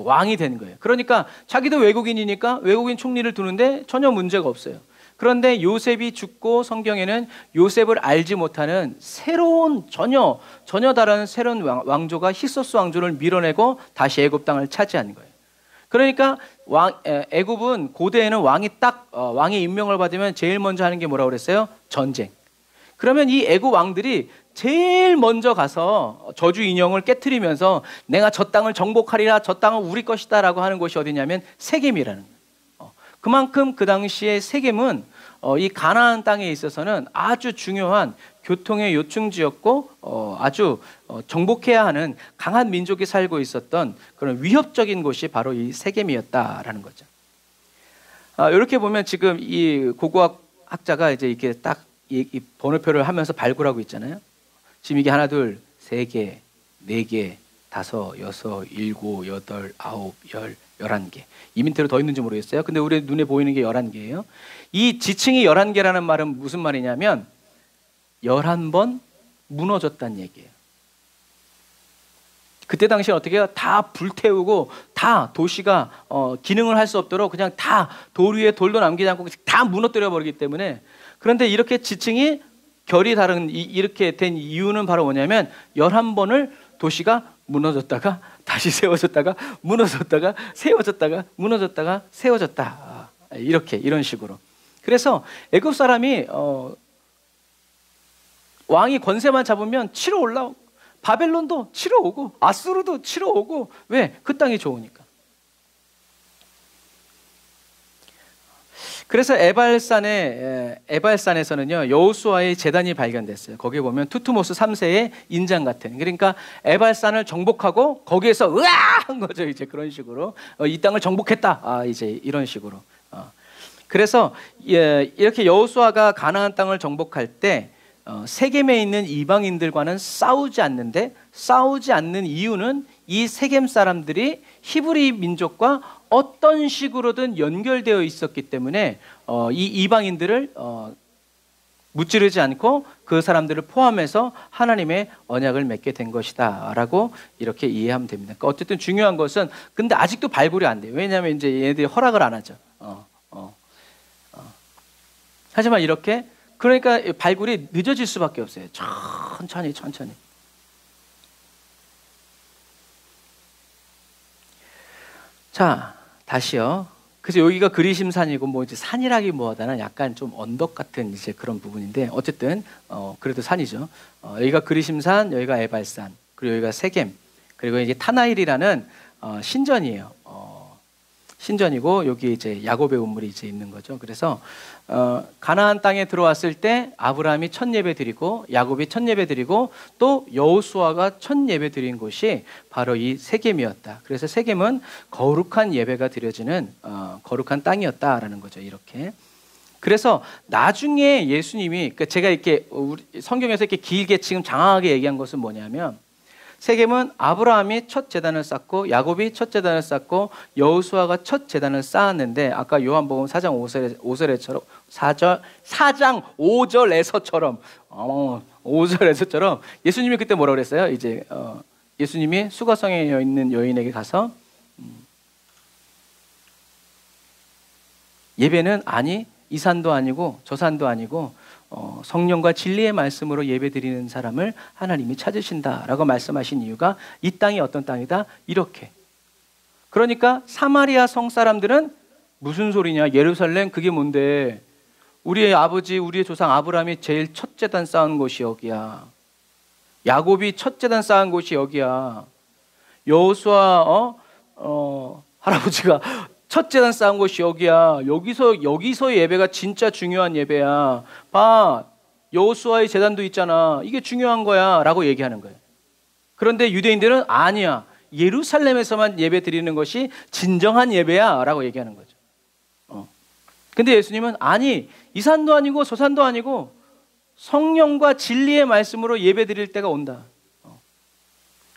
[SPEAKER 1] 왕이 된 거예요. 그러니까 자기도 외국인이니까 외국인 총리를 두는데 전혀 문제가 없어요. 그런데 요셉이 죽고 성경에는 요셉을 알지 못하는 새로운 전혀 다른 새로운 왕조가 히소스 왕조를 밀어내고 다시 애굽 땅을 차지한 거예요. 그러니까 애굽은 고대에는 왕이 임명을 받으면 제일 먼저 하는 게 뭐라고 그랬어요? 전쟁. 그러면 이 애굽 왕들이 제일 먼저 가서 저주 인형을 깨트리면서 내가 저 땅을 정복하리라, 저 땅은 우리 것이다 라고 하는 곳이 어디냐면 세겜이라는 거예요. 그만큼 그 당시에 세겜은 이 가나안 땅에 있어서는 아주 중요한 교통의 요충지였고 아주 정복해야 하는 강한 민족이 살고 있었던 그런 위협적인 곳이 바로 이 세겜이었다라는 거죠. 이렇게 보면 지금 이 고고학 학자가 이제 이렇게 딱 이 번호표를 하면서 발굴하고 있잖아요. 지금 이게 하나, 둘, 세 개, 네 개, 다섯, 여섯, 일곱, 여덟, 아홉, 열, 11개. 이 밑으로 더 있는지 모르겠어요. 근데 우리 눈에 보이는 게 11개예요. 이 지층이 11개라는 말은 무슨 말이냐면 11번 무너졌다는 얘기예요. 그때 당시에 어떻게 해요? 다 불태우고 다 도시가 기능을 할 수 없도록 그냥 다 돌 위에 돌도 남기지 않고 다 무너뜨려 버리기 때문에. 그런데 이렇게 지층이 결이 다른 이렇게 된 이유는 바로 뭐냐면 11번을 도시가 무너졌다가 다시 세워졌다가 무너졌다가 세워졌다가 무너졌다가 세워졌다. 이런 식으로. 그래서 애굽 사람이 왕이 권세만 잡으면 치러 올라오고 바벨론도 치러 오고 아수르도 치러 오고 왜? 그 땅이 좋으니까. 그래서 에발산에서는요 여호수아의 제단이 발견됐어요. 거기에 보면 투투모스 3세의 인장 같은, 그러니까 에발산을 정복하고 거기에서 으아 한 거죠. 이제 그런 식으로 이 땅을 정복했다. 이제 이런 식으로. 그래서 이렇게 여호수아가 가나안 땅을 정복할 때 세겜에 있는 이방인들과는 싸우지 않는데, 싸우지 않는 이유는 이 세겜 사람들이 히브리 민족과 어떤 식으로든 연결되어 있었기 때문에 이 이방인들을 무찌르지 않고 그 사람들을 포함해서 하나님의 언약을 맺게 된 것이다 라고 이렇게 이해하면 됩니다. 그러니까 어쨌든 중요한 것은, 근데 아직도 발굴이 안 돼요. 왜냐하면 이제 얘네들이 허락을 안 하죠. 하지만 이렇게, 그러니까 발굴이 늦어질 수밖에 없어요. 천천히. 자, 다시요. 그래서 여기가 그리심산이고 뭐 이제 산이라기보다는 약간 좀 언덕 같은 이제 그런 부분인데, 어쨌든 그래도 산이죠. 여기가 그리심산, 여기가 에발산, 그리고 여기가 세겜, 그리고 이게 타나일이라는 신전이에요. 신전이고 여기 이제 야곱의 우물이 이제 있는 거죠. 그래서 가나안 땅에 들어왔을 때 아브라함이 첫 예배 드리고 야곱이 첫 예배 드리고 또 여호수아가 첫 예배 드린 곳이 바로 이 세겜이었다. 그래서 세겜은 거룩한 예배가 드려지는 거룩한 땅이었다라는 거죠. 이렇게. 그래서 나중에 예수님이, 그러니까 제가 이렇게 성경에서 이렇게 길게 지금 장황하게 얘기한 것은 뭐냐면, 세겜은 아브라함이 첫 제단을 쌓고 야곱이 첫 제단을 쌓고 여호수아가 첫 제단을 쌓았는데, 아까 요한복음 4장 5절에서처럼 예수님이 그때 뭐라고 그랬어요? 이제 예수님이 수가성에 있는 여인에게 가서 예배는 이 산도 아니고 저 산도 아니고 성령과 진리의 말씀으로 예배드리는 사람을 하나님이 찾으신다라고 말씀하신 이유가, 이 땅이 어떤 땅이다? 이렇게. 그러니까 사마리아 성 사람들은 무슨 소리냐? 예루살렘 그게 뭔데? 우리의 아버지, 우리의 조상 아브라함이 제일 첫 제단 쌓은 곳이 여기야. 야곱이 첫 제단 쌓은 곳이 여기야. 여호수아 할아버지가 첫 제단 쌓은 곳이 여기야. 여기서 예배가 진짜 중요한 예배야. 봐, 여호수아의 제단도 있잖아. 이게 중요한 거야 라고 얘기하는 거예요. 그런데 유대인들은 아니야, 예루살렘에서만 예배 드리는 것이 진정한 예배야 라고 얘기하는 거죠. 근데 예수님은 아니, 이 산도 아니고 저 산도 아니고 성령과 진리의 말씀으로 예배 드릴 때가 온다.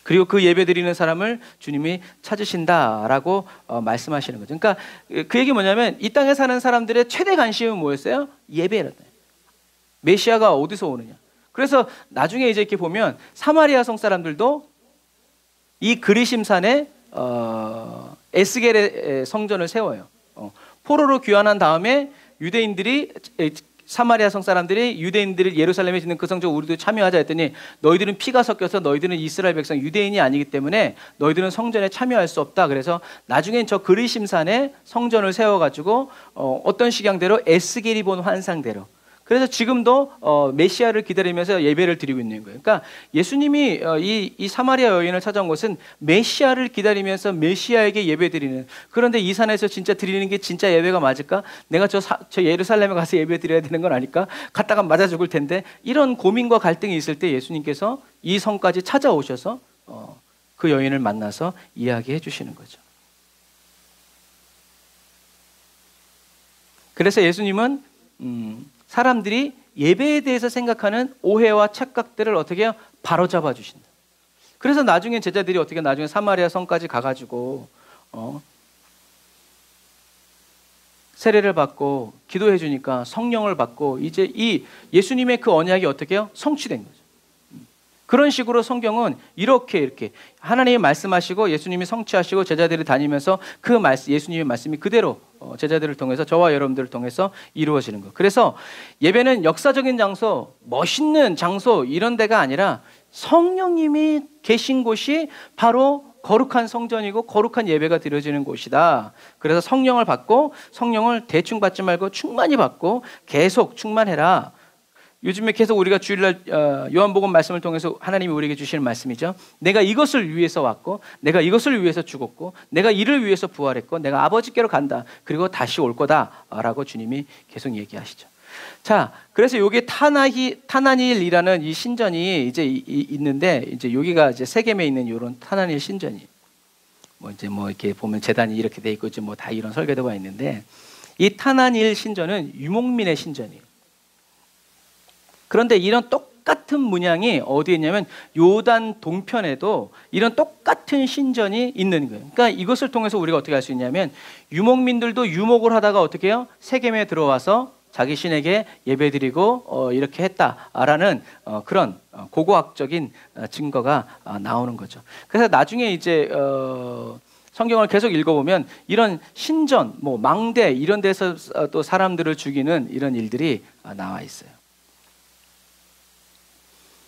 [SPEAKER 1] 그리고 그 예배 드리는 사람을 주님이 찾으신다라고 말씀하시는 거죠. 그러니까 그 얘기 뭐냐면, 이 땅에 사는 사람들의 최대 관심은 뭐였어요? 예배였다. 메시아가 어디서 오느냐. 그래서 나중에 이제 이렇게 보면 사마리아 성 사람들도 이 그리심산에 에스겔의 성전을 세워요. 포로로 귀환한 다음에 유대인들이, 사마리아 성 사람들이 유대인들을 예루살렘에 짓는 그 성전 우리도 참여하자 했더니, 너희들은 피가 섞여서 너희들은 이스라엘 백성 유대인이 아니기 때문에 너희들은 성전에 참여할 수 없다. 그래서 나중엔 저 그리심산에 성전을 세워가지고 어떤 식양대로 에스겔이 본 환상대로, 그래서 지금도 메시아를 기다리면서 예배를 드리고 있는 거예요. 그러니까 예수님이 이 사마리아 여인을 찾아온 것은 메시아를 기다리면서 메시아에게 예배 드리는, 그런데 이 산에서 진짜 드리는 게 진짜 예배가 맞을까? 내가 저 예루살렘에 가서 예배 드려야 되는 건 아닐까? 갔다가 맞아 죽을 텐데, 이런 고민과 갈등이 있을 때 예수님께서 이 성까지 찾아오셔서 그 여인을 만나서 이야기해 주시는 거죠. 그래서 예수님은 사람들이 예배에 대해서 생각하는 오해와 착각들을 어떻게 해요? 바로잡아 주신다. 그래서 나중에 제자들이 어떻게 나중에 사마리아 성까지 가가지고 세례를 받고 기도해 주니까 성령을 받고, 이제 이 예수님의 그 언약이 어떻게 해요? 성취된 거죠. 그런 식으로 성경은 이렇게 하나님이 말씀하시고 예수님이 성취하시고 제자들이 다니면서 그 말씀, 예수님의 말씀이 그대로 제자들을 통해서, 저와 여러분들을 통해서 이루어지는 거. 그래서 예배는 역사적인 장소, 멋있는 장소 이런 데가 아니라 성령님이 계신 곳이 바로 거룩한 성전이고 거룩한 예배가 드려지는 곳이다. 그래서 성령을 받고, 성령을 대충 받지 말고 충만히 받고 계속 충만해라. 요즘에 계속 우리가 주일날 요한복음 말씀을 통해서 하나님이 우리에게 주시는 말씀이죠. 내가 이것을 위해서 왔고, 내가 이것을 위해서 죽었고, 내가 이를 위해서 부활했고, 내가 아버지께로 간다. 그리고 다시 올 거다라고 주님이 계속 얘기하시죠. 자, 그래서 여기 타나니엘이라는 이 신전이 이제 있는데, 이제 여기가 이제 세겜에 있는 이런 타나니엘 신전이 뭐 이렇게 보면 제단이 이렇게 돼 있고, 뭐 다 이런 설계도가 있는데, 이 타나니엘 신전은 유목민의 신전이에요. 그런데 이런 똑같은 문양이 어디에 있냐면 요단 동편에도 이런 똑같은 신전이 있는 거예요. 그러니까 이것을 통해서 우리가 어떻게 할 수 있냐면 유목민들도 유목을 하다가 어떻게 해요? 세겜에 들어와서 자기 신에게 예배드리고 이렇게 했다라는 그런 고고학적인 증거가 나오는 거죠. 그래서 나중에 이제 성경을 계속 읽어보면 이런 신전, 뭐 망대 이런 데서 또 사람들을 죽이는 이런 일들이 나와 있어요.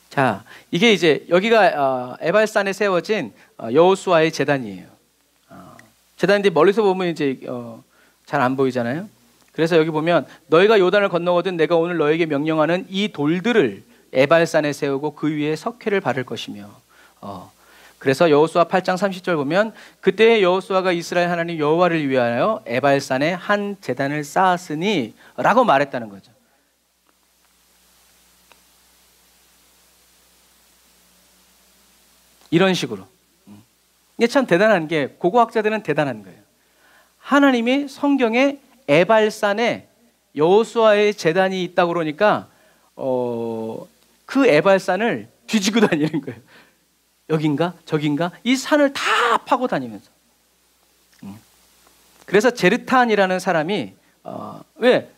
[SPEAKER 1] 자, 이게 이제 여기가 에발산에 세워진 여호수아의 제단이에요. 제단인데 멀리서 보면 이제 잘 안 보이잖아요. 그래서 여기 보면 너희가 요단을 건너거든 내가 오늘 너에게 명령하는 이 돌들을 에발산에 세우고 그 위에 석회를 바를 것이며. 그래서 여호수아 8장 30절 보면 그때 여호수아가 이스라엘 하나님 여호와를 위하여 에발산에 한 제단을 쌓았으니 라고 말했다는 거죠. 이런 식으로. 이게 참 대단한 게 고고학자들은 대단한 거예요. 하나님이 성경에 에발산에 여호수아의 제단이 있다고 그러니까 그 에발산을 뒤지고 다니는 거예요. 여긴가 저긴가 이 산을 다 파고 다니면서. 그래서 제르탄이라는 사람이 왜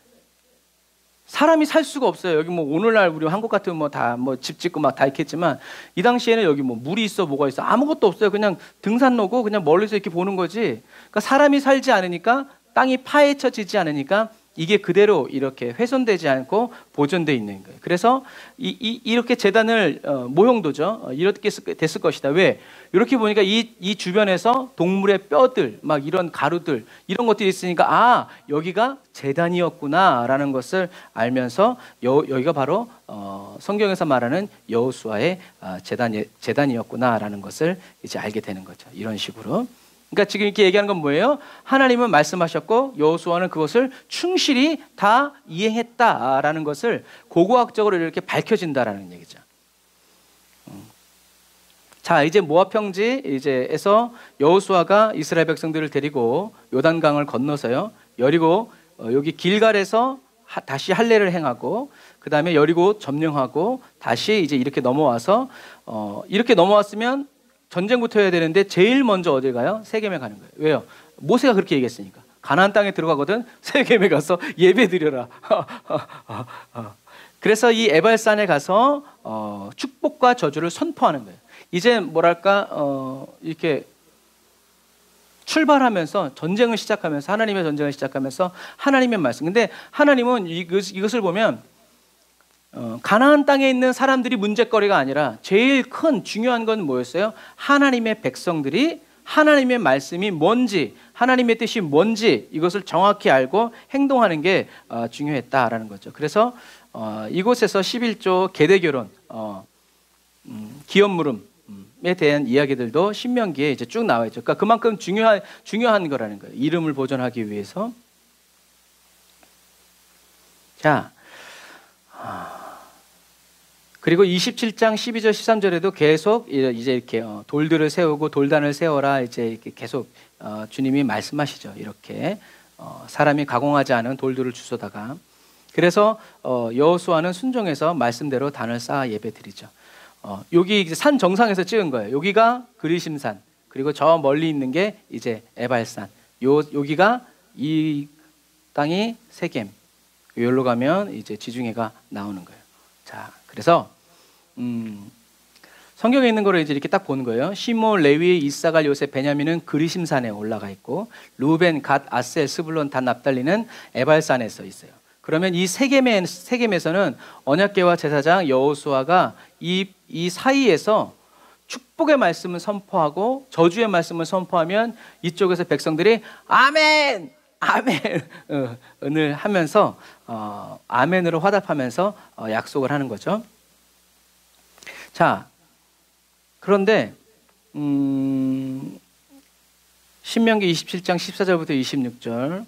[SPEAKER 1] 사람이 살 수가 없어요. 여기 뭐 오늘날 우리 한국 같으면 뭐 다 뭐 집 짓고 막 다 있겠지만 이 당시에는 여기 뭐 물이 있어 뭐가 있어 아무것도 없어요. 그냥 등산로고 그냥 멀리서 이렇게 보는 거지. 그러니까 사람이 살지 않으니까 땅이 파헤쳐지지 않으니까 이게 그대로 이렇게 훼손되지 않고 보존되어 있는 거예요. 그래서 이렇게 제단을 모형도죠. 이렇게 됐을 것이다. 왜? 이렇게 보니까 이 주변에서 동물의 뼈들, 막 이런 가루들 이런 것들이 있으니까 여기가 제단이었구나라는 것을 알면서 여기가 바로 성경에서 말하는 여호수아의 제단이었구나라는 것을 이제 알게 되는 거죠. 이런 식으로. 그러니까 지금 이렇게 얘기하는 건 뭐예요? 하나님은 말씀하셨고 여호수아는 그것을 충실히 다 이행했다라는 것을 고고학적으로 이렇게 밝혀진다라는 얘기죠. 자, 이제 모압 평지에서 여호수아가 이스라엘 백성들을 데리고 요단강을 건너서요. 여리고 여기 길갈에서 다시 할례를 행하고 그 다음에 여리고 점령하고 다시 이제 이렇게 넘어와서 이렇게 넘어왔으면 전쟁부터 해야 되는데 제일 먼저 어딜 가요? 세겜에 가는 거예요. 왜요? 모세가 그렇게 얘기했으니까. 가나안 땅에 들어가거든 세겜에 가서 예배 드려라. 그래서 이 에발산에 가서 축복과 저주를 선포하는 거예요. 이제 뭐랄까 이렇게 출발하면서 전쟁을 시작하면서 하나님의 전쟁을 시작하면서 하나님의 말씀. 근데 하나님은 이것을 보면 가나안 땅에 있는 사람들이 문제거리가 아니라 제일 큰 중요한 건 뭐였어요? 하나님의 백성들이 하나님의 말씀이 뭔지 하나님의 뜻이 뭔지 이것을 정확히 알고 행동하는 게 중요했다라는 거죠. 그래서 이곳에서 11조 계대결혼 기업물음에 대한 이야기들도 신명기에 이제 쭉 나와 있죠. 그러니까 그만큼 중요한 거라는 거예요. 이름을 보존하기 위해서. 자, 그리고 27장 12절 13절에도 계속 이제 이렇게 돌들을 세우고 돌단을 세워라 이제 이렇게 계속 주님이 말씀하시죠. 이렇게 사람이 가공하지 않은 돌들을 주소다가. 그래서 여호수아는 순종해서 말씀대로 단을 쌓아 예배드리죠. 여기 이제 산 정상에서 찍은 거예요. 여기가 그리심산, 그리고 저 멀리 있는 게 이제 에발산. 여기가 이 땅이 세겜. 여기로 가면 이제 지중해가 나오는 거예요. 자, 그래서 성경에 있는 거를 이제 이렇게 딱 보는 거예요. 시몬, 레위, 이사갈, 요셉, 베냐민은 그리심산에 올라가 있고 루벤, 갓, 아셀, 스불론, 단, 납달리는 에발산에 서 있어요. 그러면 이 세겜에서는 언약궤와 제사장 여호수아가 이 사이에서 축복의 말씀을 선포하고 저주의 말씀을 선포하면 이쪽에서 백성들이 아멘, 아멘을 하면서 아멘으로 화답하면서 약속을 하는 거죠. 자, 그런데 신명기 27장 14절부터 26절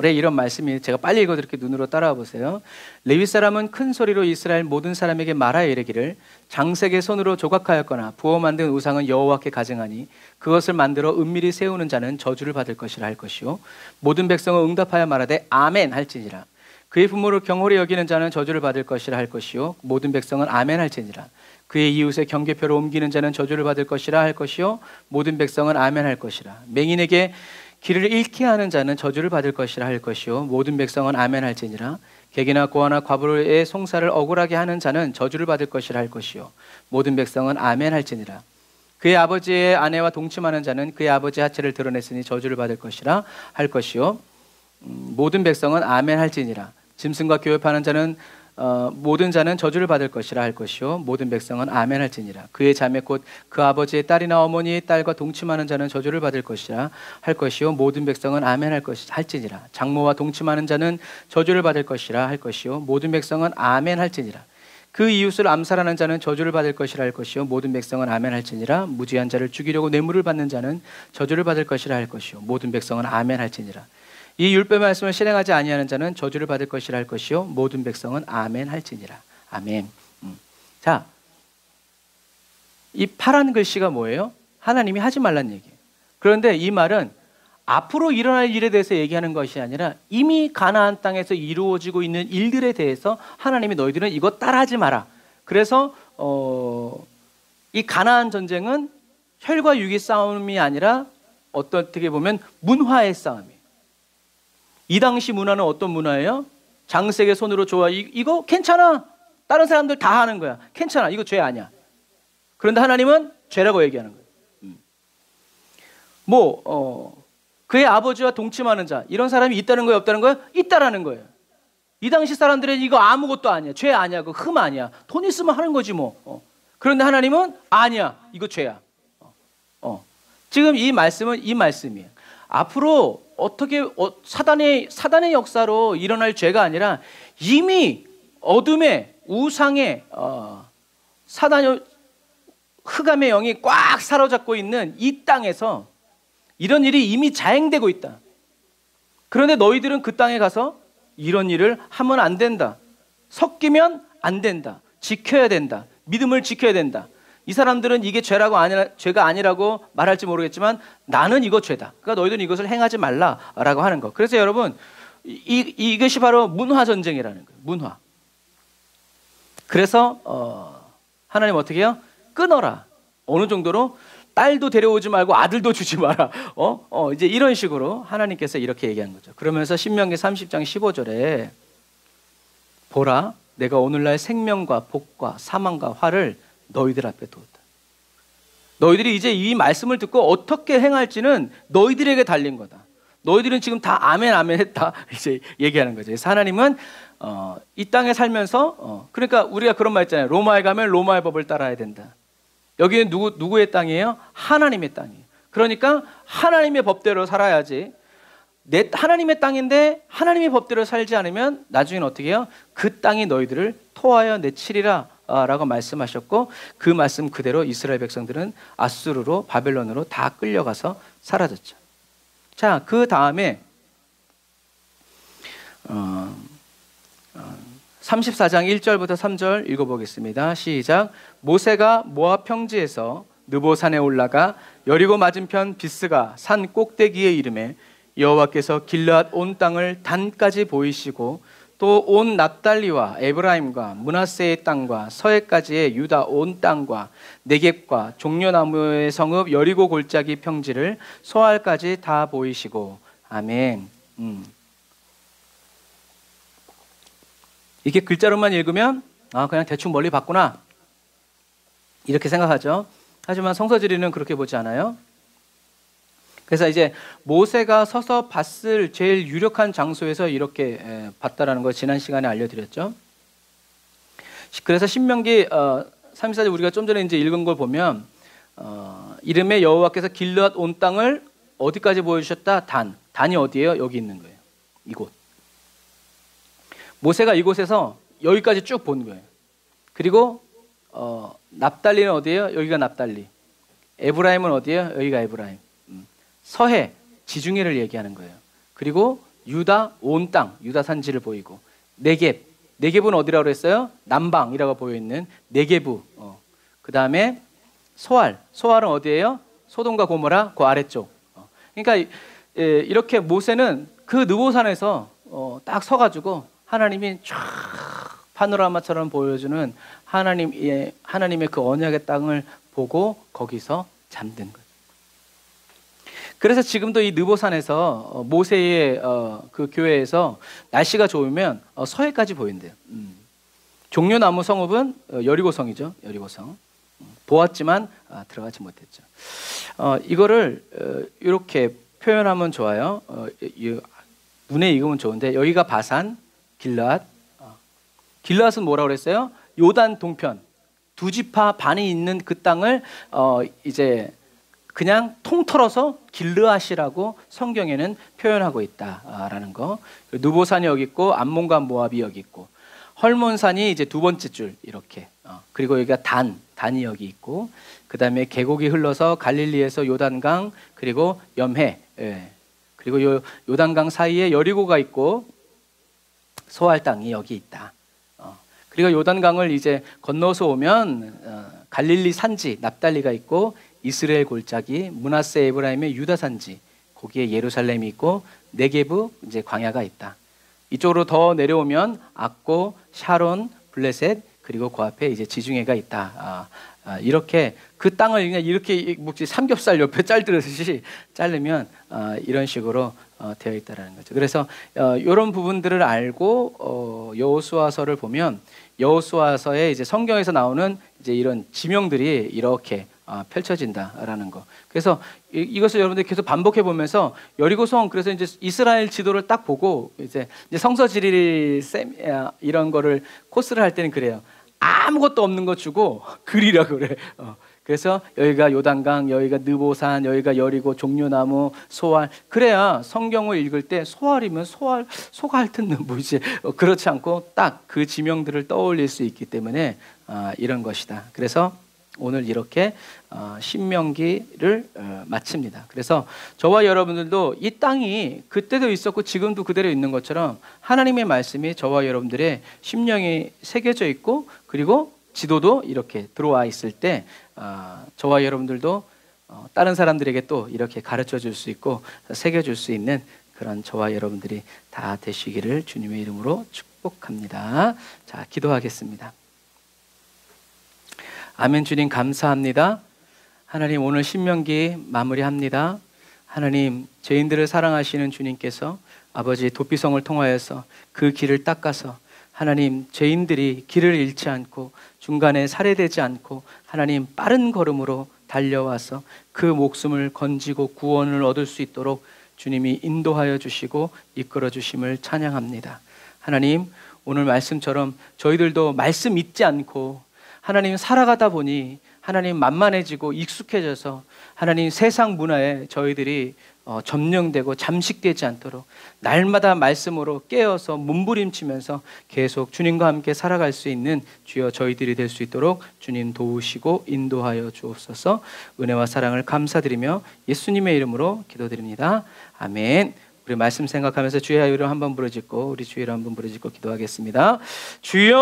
[SPEAKER 1] 이런 말씀이, 제가 빨리 읽어드릴게요. 눈으로 따라와 보세요. 레위 사람은 큰 소리로 이스라엘 모든 사람에게 말하여 이르기를 장색의 손으로 조각하였거나 부어 만든 우상은 여호와께 가증하니 그것을 만들어 은밀히 세우는 자는 저주를 받을 것이라 할 것이요 모든 백성은 응답하여 말하되 아멘 할지니라. 그의 부모를 경홀히 여기는 자는 저주를 받을 것이라 할 것이요 모든 백성은 아멘 할지니라. 그의 이웃의 경계표를 옮기는 자는 저주를 받을 것이라 할 것이요 모든 백성은 아멘 할 것이라. 맹인에게 길을 잃게 하는 자는 저주를 받을 것이라 할 것이요 모든 백성은 아멘 할지니라. 객이나 고아나 과부의 송사를 억울하게 하는 자는 저주를 받을 것이라 할 것이요 모든 백성은 아멘 할지니라. 그의 아버지의 아내와 동침하는 자는 그의 아버지의 하체를 드러냈으니 저주를 받을 것이라 할 것이요 모든 백성은 아멘 할지니라. 짐승과 교협하는 자는 모든 자는 저주를 받을 것이라 할 것이요 모든 백성은 아멘 할지니라. 그의 자매 곧 그 아버지의 딸이나 어머니의 딸과 동침하는 자는 저주를 받을 것이라 할 것이요 모든 백성은 아멘 할지니라. 장모와 동침하는 자는 저주를 받을 것이라 할 것이요 모든 백성은 아멘 할지니라. 그 이웃을 암살하는 자는 저주를 받을 것이라 할 것이요 모든 백성은 아멘 할지니라. 무지한 자를 죽이려고 뇌물을 받는 자는 저주를 받을 것이라 할 것이요 모든 백성은 아멘 할지니라. 이 율법의 말씀을 실행하지 아니하는 자는 저주를 받을 것이라 할 것이요 모든 백성은 아멘 할지니라. 아멘. 자, 이 파란 글씨가 뭐예요? 하나님이 하지 말란 얘기예요. 그런데 이 말은 앞으로 일어날 일에 대해서 얘기하는 것이 아니라 이미 가나안 땅에서 이루어지고 있는 일들에 대해서 하나님이 너희들은 이거 따라하지 마라. 그래서 이 가나안 전쟁은 혈과 육의 싸움이 아니라 어떻게 보면 문화의 싸움이에요. 이 당시 문화는 어떤 문화예요? 장색의 손으로 좋아. 이거 괜찮아. 다른 사람들 다 하는 거야. 괜찮아. 이거 죄 아니야. 그런데 하나님은 죄라고 얘기하는 거예요. 그의 아버지와 동침하는 자, 이런 사람이 있다는 거예요, 없다는 거예요? 있다라는 거예요. 이 당시 사람들은 이거 아무것도 아니야. 죄 아니야. 그거 흠 아니야. 돈 있으면 하는 거지 뭐. 그런데 하나님은 아니야. 이거 죄야. 지금 이 말씀은 이 말씀이에요. 앞으로 어떻게 사단의 역사로 일어날 죄가 아니라 이미 어둠의 우상의 사단의 흑암의 영이 꽉 사로잡고 있는 이 땅에서 이런 일이 이미 자행되고 있다. 그런데 너희들은 그 땅에 가서 이런 일을 하면 안 된다. 섞이면 안 된다. 지켜야 된다. 믿음을 지켜야 된다. 이 사람들은 이게 죄가 아니라고 말할지 모르겠지만 나는 이거 죄다. 그러니까 너희들은 이것을 행하지 말라라고 하는 거. 그래서 여러분 이것이 바로 문화 전쟁이라는 거예요. 문화. 그래서 하나님 어떻게 해요? 끊어라. 어느 정도로 딸도 데려오지 말고 아들도 주지 마라. 이제 이런 식으로 하나님께서 이렇게 얘기한 거죠. 그러면서 신명기 30장 15절에 보라, 내가 오늘날 생명과 복과 사망과 화를 너희들 앞에 두었다. 너희들이 이제 이 말씀을 듣고 어떻게 행할지는 너희들에게 달린 거다. 너희들은 지금 다 아멘 아멘 했다. 이제 얘기하는 거죠. 그래서 하나님은 이 땅에 살면서 그러니까 우리가 그런 말 있잖아요. 로마에 가면 로마의 법을 따라야 된다. 여기는 누구의 땅이에요? 하나님의 땅이에요. 그러니까 하나님의 법대로 살아야지. 하나님의 땅인데 하나님의 법대로 살지 않으면 나중에는 어떻게 해요? 그 땅이 너희들을 토하여 내치리라 라고 말씀하셨고, 그 말씀 그대로 이스라엘 백성들은 아수르로 바벨론으로 다 끌려가서 사라졌죠. 자, 그 다음에 34장 1절부터 3절 읽어보겠습니다. 시작. 모세가 모압 평지에서 느보산에 올라가 여리고 맞은편 비스가 산 꼭대기에 이르매 여호와께서 길르앗 온 땅을 단까지 보이시고 또 온 납달리와 에브라임과 므낫세의 땅과 서해까지의 유다 온 땅과 네겝과 종려나무의 성읍 여리고 골짜기 평지를 소알까지 다 보이시고. 아멘. 이게 글자로만 읽으면 그냥 대충 멀리 봤구나 이렇게 생각하죠. 하지만 성서지리는 그렇게 보지 않아요. 그래서 이제 모세가 서서 봤을 제일 유력한 장소에서 이렇게 봤다라는 걸 지난 시간에 알려드렸죠. 그래서 신명기 34절 우리가 좀 전에 이제 읽은 걸 보면 이름에 여호와께서 길르앗 온 땅을 어디까지 보여주셨다? 단. 단이 어디예요? 여기 있는 거예요. 이곳. 모세가 이곳에서 여기까지 쭉 본 거예요. 그리고 납달리는 어디예요? 여기가 납달리. 에브라임은 어디예요? 여기가 에브라임. 서해, 지중해를 얘기하는 거예요. 그리고 유다 온 땅, 유다 산지를 보이고 네겝은 어디라고 그랬어요? 남방이라고 보여있는 네겝부. 그 다음에 소알은 어디예요? 소돔과 고모라 그 아래쪽. 그러니까 이렇게 모세는 그 느보산에서 딱 서가지고 하나님이 쫙 파노라마처럼 보여주는 하나님의 그 언약의 땅을 보고 거기서 잠든 거예요. 그래서 지금도 이 느보산에서 모세의 그 교회에서 날씨가 좋으면 서해까지 보인대요. 종려나무 성읍은 여리고성이죠. 여리고성. 보았지만 들어가지 못했죠. 이거를 이렇게 표현하면 좋아요. 눈에 익으면 좋은데 여기가 바산, 길르앗. 길르앗은 뭐라고 그랬어요? 요단 동편. 두 지파 반이 있는 그 땅을 이제 그냥 통틀어서 길르앗이라고 성경에는 표현하고 있다라는 거. 느보산이 여기 있고 암몬과 모압이 여기 있고 헐몬산이 이제 두 번째 줄 이렇게. 그리고 여기가 단이 여기 있고 그 다음에 계곡이 흘러서 갈릴리에서 요단강 그리고 염해. 그리고 요단강 사이에 여리고가 있고 소알 땅이 여기 있다. 그리고 요단강을 이제 건너서 오면 갈릴리 산지 납달리가 있고 이스라엘 골짜기, 므낫세 에브라임의 유다 산지, 거기에 예루살렘이 있고 네게부 이제 광야가 있다. 이쪽으로 더 내려오면 악고, 샤론, 블레셋 그리고 그 앞에 이제 지중해가 있다. 이렇게 그 땅을 그냥 이렇게 삼겹살 옆에 잘듯이 자르면 이런 식으로 되어 있다라는 거죠. 그래서 이런 부분들을 알고 여호수아서를 보면 여호수아서에 이제 성경에서 나오는 이제 이런 지명들이 이렇게 펼쳐진다라는 거. 그래서 이것을 여러분들이 계속 반복해 보면서 여리고성 그래서 이제 이스라엘 지도를 딱 보고 이제 성서 지리 이런 거를 코스를 할 때는 그래요. 아무것도 없는 거 주고 그리라고 그래. 그래서 여기가 요단강, 여기가 느보산, 여기가 여리고, 종려나무, 소알. 그래야 성경을 읽을 때 소알이면 소가 할 듯는 뭐지. 그렇지 않고 딱 그 지명들을 떠올릴 수 있기 때문에 이런 것이다. 그래서 오늘 이렇게 신명기를 마칩니다. 그래서 저와 여러분들도 이 땅이 그때도 있었고 지금도 그대로 있는 것처럼 하나님의 말씀이 저와 여러분들의 심령에 새겨져 있고 그리고 지도도 이렇게 들어와 있을 때 저와 여러분들도 다른 사람들에게 또 이렇게 가르쳐 줄 수 있고 새겨줄 수 있는 그런 저와 여러분들이 다 되시기를 주님의 이름으로 축복합니다. 자, 기도하겠습니다. 아멘. 주님 감사합니다. 하나님 오늘 신명기 마무리합니다. 하나님 죄인들을 사랑하시는 주님께서 아버지 도피성을 통하여서 그 길을 닦아서 하나님 죄인들이 길을 잃지 않고 중간에 살해되지 않고 하나님 빠른 걸음으로 달려와서 그 목숨을 건지고 구원을 얻을 수 있도록 주님이 인도하여 주시고 이끌어 주심을 찬양합니다. 하나님 오늘 말씀처럼 저희들도 말씀 잊지 않고 하나님 살아가다 보니 하나님 만만해지고 익숙해져서 하나님 세상 문화에 저희들이 점령되고 잠식되지 않도록 날마다 말씀으로 깨어서 몸부림치면서 계속 주님과 함께 살아갈 수 있는 주여 저희들이 될 수 있도록 주님 도우시고 인도하여 주옵소서. 은혜와 사랑을 감사드리며 예수님의 이름으로 기도드립니다. 아멘. 우리 말씀 생각하면서 주의 이름 한번 부르짖고 우리 주의 이름 한번 부르짖고 기도하겠습니다. 주여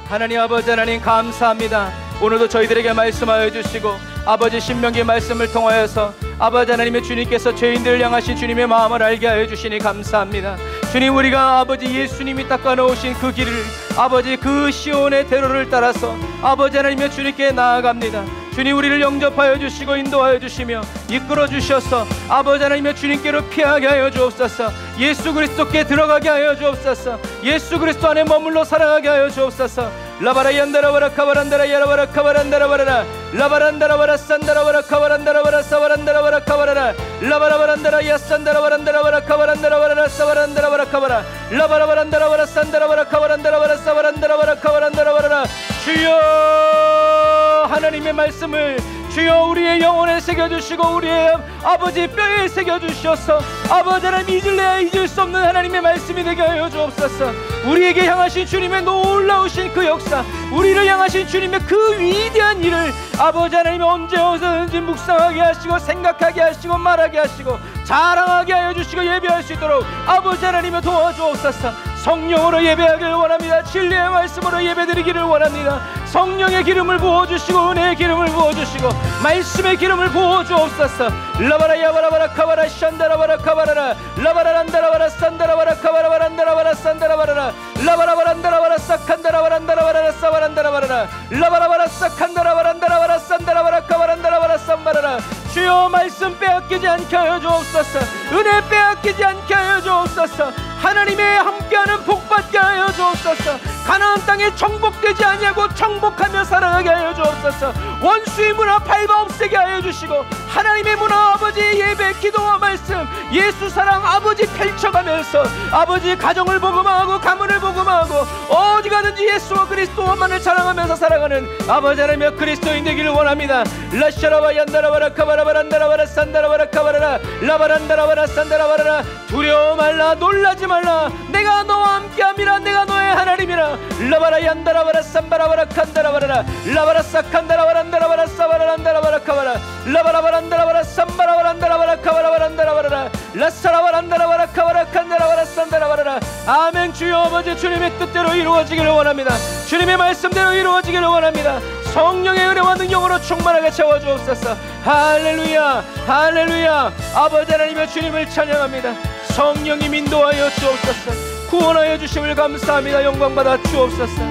[SPEAKER 1] 하나님 아버지 하나님 감사합니다. 오늘도 저희들에게 말씀하여 주시고 아버지 신명기의 말씀을 통하여서 아버지 하나님의 주님께서 죄인들을 향하신 주님의 마음을 알게 하여 주시니 감사합니다. 주님 우리가 아버지 예수님이 닦아놓으신 그 길을 아버지 그 시온의 대로를 따라서 아버지 하나님의 주님께 나아갑니다. 주님 우리를 영접하여 주시고 인도하여 주시며 이끌어 주셔서 아버지 하나님의 주님께로 피하게 하여 주옵소서. 예수 그리스도께 들어가게 하여 주옵소서. 예수 그리스도 안에 머물러 살아가게 하여 주옵소서. 라바라 얀다라바라 카바란다라 야라바라 카바란다라바라 라바란다라바라 산다라바라 카바란다라바라 사바란다라바라 카바라라 라바라바란다라 야산다라바란다라바라 카바란다라바라 사바란다라바라 카바라 라바라바란다라바라 산다라바라 카바란다라바라 사바란다라바라 카바란다라바라 주여 하나님의 말씀을 주여 우리의 영혼에 새겨주시고 우리의 아버지 뼈에 새겨주셔서 아버지 하나님 잊을래야 잊을 수 없는 하나님의 말씀이 되게 하여 주옵소서. 우리에게 향하신 주님의 놀라우신 그 역사, 우리를 향하신 주님의 그 위대한 일을 아버지 하나님 언제 어디서든지 묵상하게 하시고 생각하게 하시고 말하게 하시고 자랑하게 하여 주시고 예배할 수 있도록 아버지 하나님을 도와주옵소서. 성령으로 예배하기를 원합니다. 진리의 말씀으로 예배드리기를 원합니다. 성령의 기름을 부어주시고 은혜의 기름을 부어주시고 말씀의 기름을 부어주옵소서. 라바라 야바라바라 카바라 샨다라바라 카바라라 라바라란다라바라 산다라바라 카바라바란다라바라 산다라바라라 라바라바란다라바라 싹한다라바란다라바라 사바란다라바라라 라바라바라 싹한다라바란다라바라 산다라바라 카바란다라바라 산바라라. 주여 말씀 빼앗기지 않게 하여 주옵소서. 은혜 빼앗기지 않게 하여 주옵소서. 하나님의 함께하는 복받게 하여 주옵소서. 가나안 땅에 정복되지 아니하고 정복하며 살아가게 하여 주옵소서. 원수의 문화 밟아 없애게 하여 주시고 하나님의 문화 아버지 예배 기도와 말씀 예수 사랑 아버지 펼쳐가면서 아버지 가정을 복음화하고 가문을 복음화하고 어디 가든지 예수와 그리스도만을 자랑하면서 살아가는 아버지 하나님의 그리스도인 되기를 원합니다. 라샤라바 얀다라바라 카바라바란다라바라 산다라바라 카바라라 라바란다라바라 산다라바라라. 두려워 말라 놀라지 말라 내가 너와 함께함이라 내가 너의 하나님이라. 라바라 얀다라바라 산바라바라 칸다라바라라 라바라 사칸다라바란다라바라 사바라란다라바라 카바라 라바라바란다라바라 산바라바란다라바라 카바라바란다라바라라 라사라바란다라바라 카바라 칸다라바라 산다라바라라. 아멘. 주여 아버지 주님의 뜻대로 이루어지기를 원합니다. 주님의 말씀대로 이루어지기를 원합니다. 성령의 은혜와 능력으로 충만하게 채워주옵소서. 할렐루야 할렐루야. 아버지 하나님의 주님을 찬양합니다. 성령님 인도하여 주옵소서. 구원하여 주심을 감사합니다. 영광받아 주옵소서.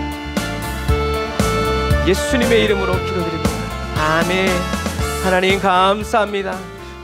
[SPEAKER 1] 예수님의 이름으로 기도드립니다. 아멘. 하나님 감사합니다.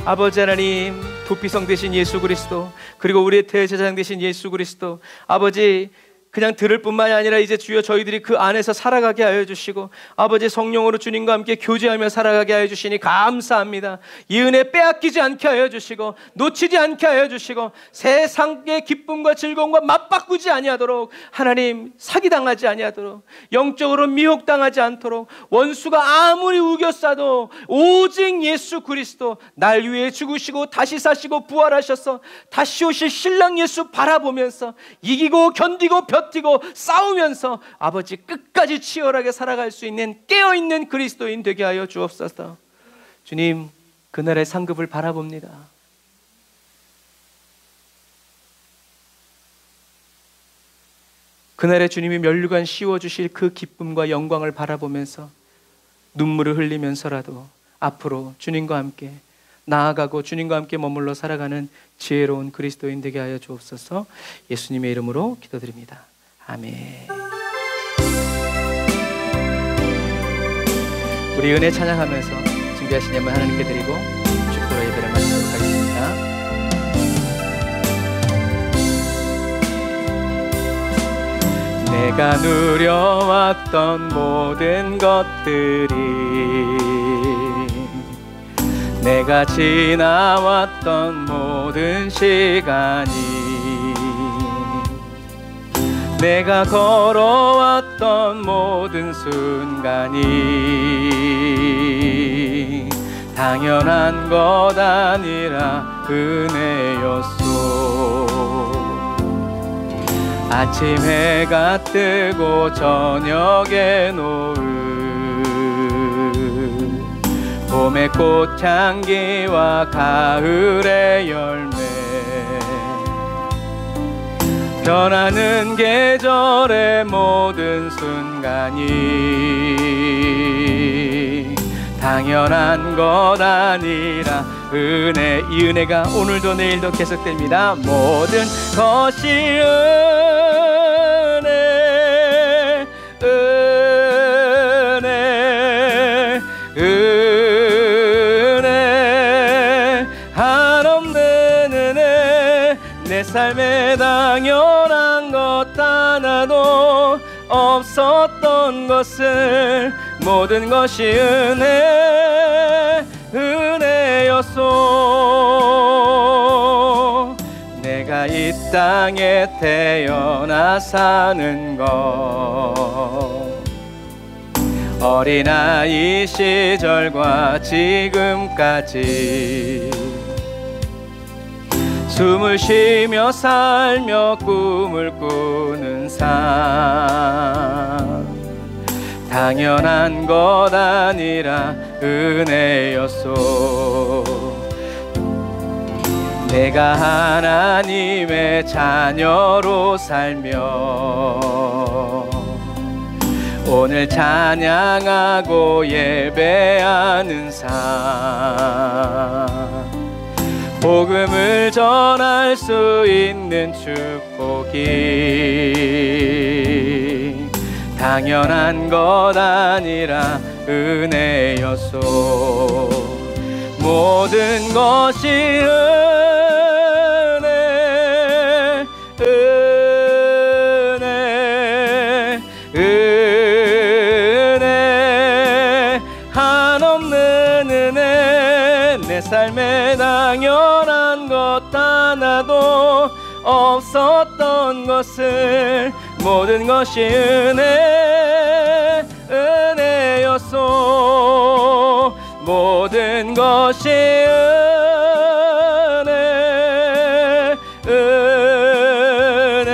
[SPEAKER 1] 아버지 하나님 도피성 되신 예수 그리스도 그리고 우리의 대제사장 되신 예수 그리스도 아버지 그냥 들을 뿐만이 아니라 이제 주여 저희들이 그 안에서 살아가게 하여 주시고 아버지 성령으로 주님과 함께 교제하며 살아가게 하여 주시니 감사합니다. 이 은혜 빼앗기지 않게 하여 주시고 놓치지 않게 하여 주시고 세상의 기쁨과 즐거움과 맞바꾸지 아니하도록 하나님 사기당하지 아니하도록 영적으로 미혹당하지 않도록 원수가 아무리 우겨싸도 오직 예수 그리스도 날 위해 죽으시고 다시 사시고 부활하셔서 다시 오실 신랑 예수 바라보면서 이기고 견디고 버티고 싸우면서 아버지 끝까지 치열하게 살아갈 수 있는 깨어있는 그리스도인 되게 하여 주옵소서. 주님 그날의 상급을 바라봅니다. 그날에 주님이 면류관 씌워주실 그 기쁨과 영광을 바라보면서 눈물을 흘리면서라도 앞으로 주님과 함께 나아가고 주님과 함께 머물러 살아가는 지혜로운 그리스도인 되게 하여 주옵소서. 예수님의 이름으로 기도드립니다. 아멘. 우리 은혜 찬양하면서 준비하신 예물 하나님께 드리고 축도로 예배를 마치도록 하겠습니다. 내가 누려왔던 모든 것들이 내가 지나왔던 모든 시간이 내가 걸어왔던 모든 순간이 당연한 것 아니라 은혜였소. 아침 해가 뜨고 저녁에 노을 봄의 꽃향기와 가을의 열매 변하는 계절의 모든 순간이 당연한 것 아니라 은혜. 이 은혜가 오늘도 내일도 계속됩니다. 모든 것이 은혜 은혜 은혜 한없는 은혜. 내 삶에 당연한 것 하나도 없었던 것을 모든 것이 은혜 은혜였소. 내가 이 땅에 태어나 사는 것 어린아이 시절과 지금까지 숨을 쉬며 살며 꿈을 꾸는 삶, 당연한 것 아니라 은혜였소. 내가 하나님의 자녀로 살며 오늘 찬양하고 예배하는 삶, 복음을 전할 수 있는 축복이 당연한 것 아니라 은혜였소. 모든 것이 은혜, 은혜, 은혜, 한없는 은혜. 내 삶에 당연한 것 하나도 없었던 것을 모든 것이 은혜, 은혜였소. 모든 것이 은혜, 은혜,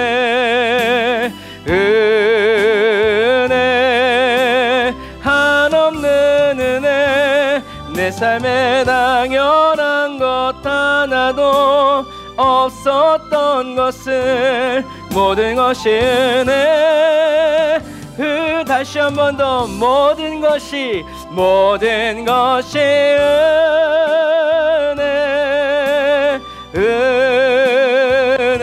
[SPEAKER 1] 은혜, 한없는 은혜. 내 삶에 당연한 것 하나도 없었던 것을 모든 것이 은혜. 다시 한 번 더 모든 것이 은혜, 은혜,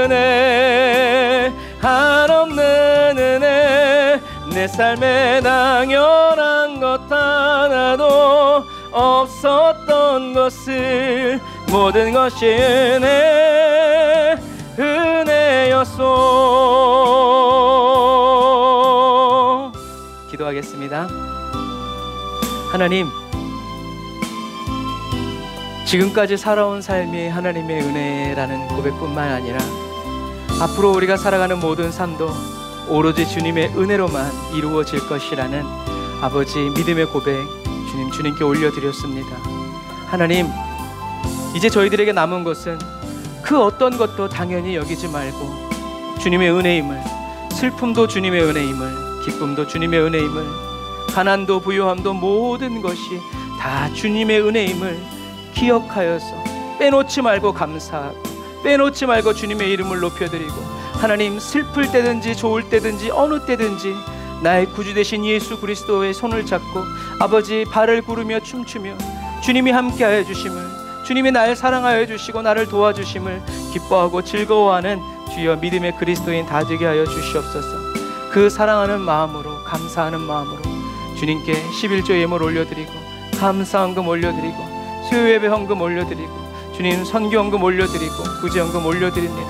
[SPEAKER 1] 은혜, 한없는 은혜. 내 삶에 당연한 것 하나도 없었던 것을 모든 것이 은혜, 은혜였소. 기도하겠습니다. 하나님, 지금까지 살아온 삶이 하나님의 은혜라는 고백뿐만 아니라 앞으로 우리가 살아가는 모든 삶도 오로지 주님의 은혜로만 이루어질 것이라는 아버지 믿음의 고백 주님께 올려드렸습니다. 하나님, 이제 저희들에게 남은 것은 그 어떤 것도 당연히 여기지 말고 주님의 은혜임을, 슬픔도 주님의 은혜임을, 기쁨도 주님의 은혜임을, 가난도 부요함도 모든 것이 다 주님의 은혜임을 기억하여서 빼놓지 말고 감사하고 빼놓지 말고 주님의 이름을 높여드리고, 하나님, 슬플 때든지 좋을 때든지 어느 때든지 나의 구주 되신 예수 그리스도의 손을 잡고 아버지 발을 구르며 춤추며 주님이 함께하여 주심을, 주님이 나를 사랑하여 주시고 나를 도와주심을 기뻐하고 즐거워하는 주여 믿음의 그리스도인 다 되게 하여 주시옵소서. 그 사랑하는 마음으로, 감사하는 마음으로 주님께 11조 예물 올려드리고 감사헌금 올려드리고 수요예배 헌금 올려드리고 주님 선교헌금 올려드리고 구제헌금 올려드립니다.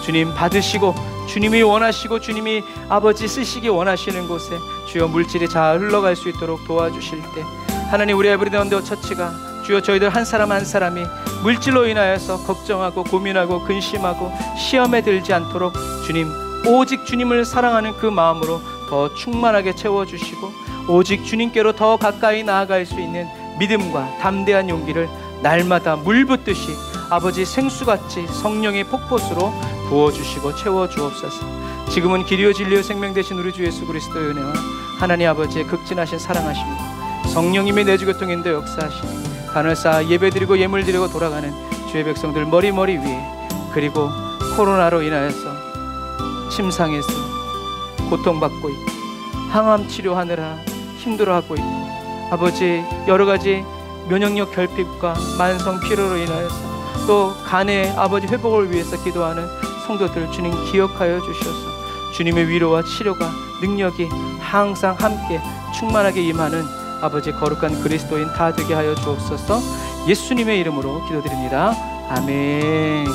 [SPEAKER 1] 주님 받으시고 주님이 원하시고 주님이 아버지 쓰시기 원하시는 곳에 주여 물질이 잘 흘러갈 수 있도록 도와주실 때, 하나님, 우리 에브리데이 언더 처치가 주여 저희들 한 사람 한 사람이 물질로 인하여서 걱정하고 고민하고 근심하고 시험에 들지 않도록 주님, 오직 주님을 사랑하는 그 마음으로 더 충만하게 채워주시고 오직 주님께로 더 가까이 나아갈 수 있는 믿음과 담대한 용기를 날마다 물 붓듯이 아버지 생수같이 성령의 폭포수로 부어주시고 채워주옵소서. 지금은 길이요 진리요 생명 되신 우리 주 예수 그리스도의 은혜와 하나님 아버지의 극진하신 사랑하심과 성령님의 내주교통인도 역사하시니 간을 쌓아 예배드리고 예물드리고 돌아가는 주의 백성들 머리 위에, 그리고 코로나로 인하여서 침상에서 고통받고 있고 항암 치료하느라 힘들어하고 있고 아버지 여러가지 면역력 결핍과 만성 피로로 인하여서 또 간의 아버지 회복을 위해서 기도하는 성도들 주님 기억하여 주셔서 주님의 위로와 치료가 능력이 항상 함께 충만하게 임하는 아버지 거룩한 그리스도인 다 되게 하여 주옵소서. 예수님의 이름으로 기도드립니다. 아멘.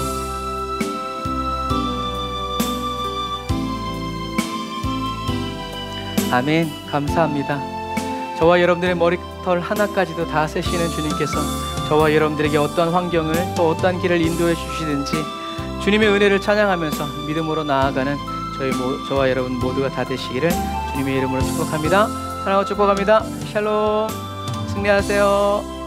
[SPEAKER 1] 아멘. 감사합니다. 저와 여러분들의 머리털 하나까지도 다 세시는 주님께서 저와 여러분들에게 어떠한 환경을 또 어떠한 길을 인도해 주시든지 주님의 은혜를 찬양하면서 믿음으로 나아가는 저와 여러분 모두가 다 되시기를 주님의 이름으로 축복합니다. 사랑하고 축복합니다. 샬롬. 승리하세요.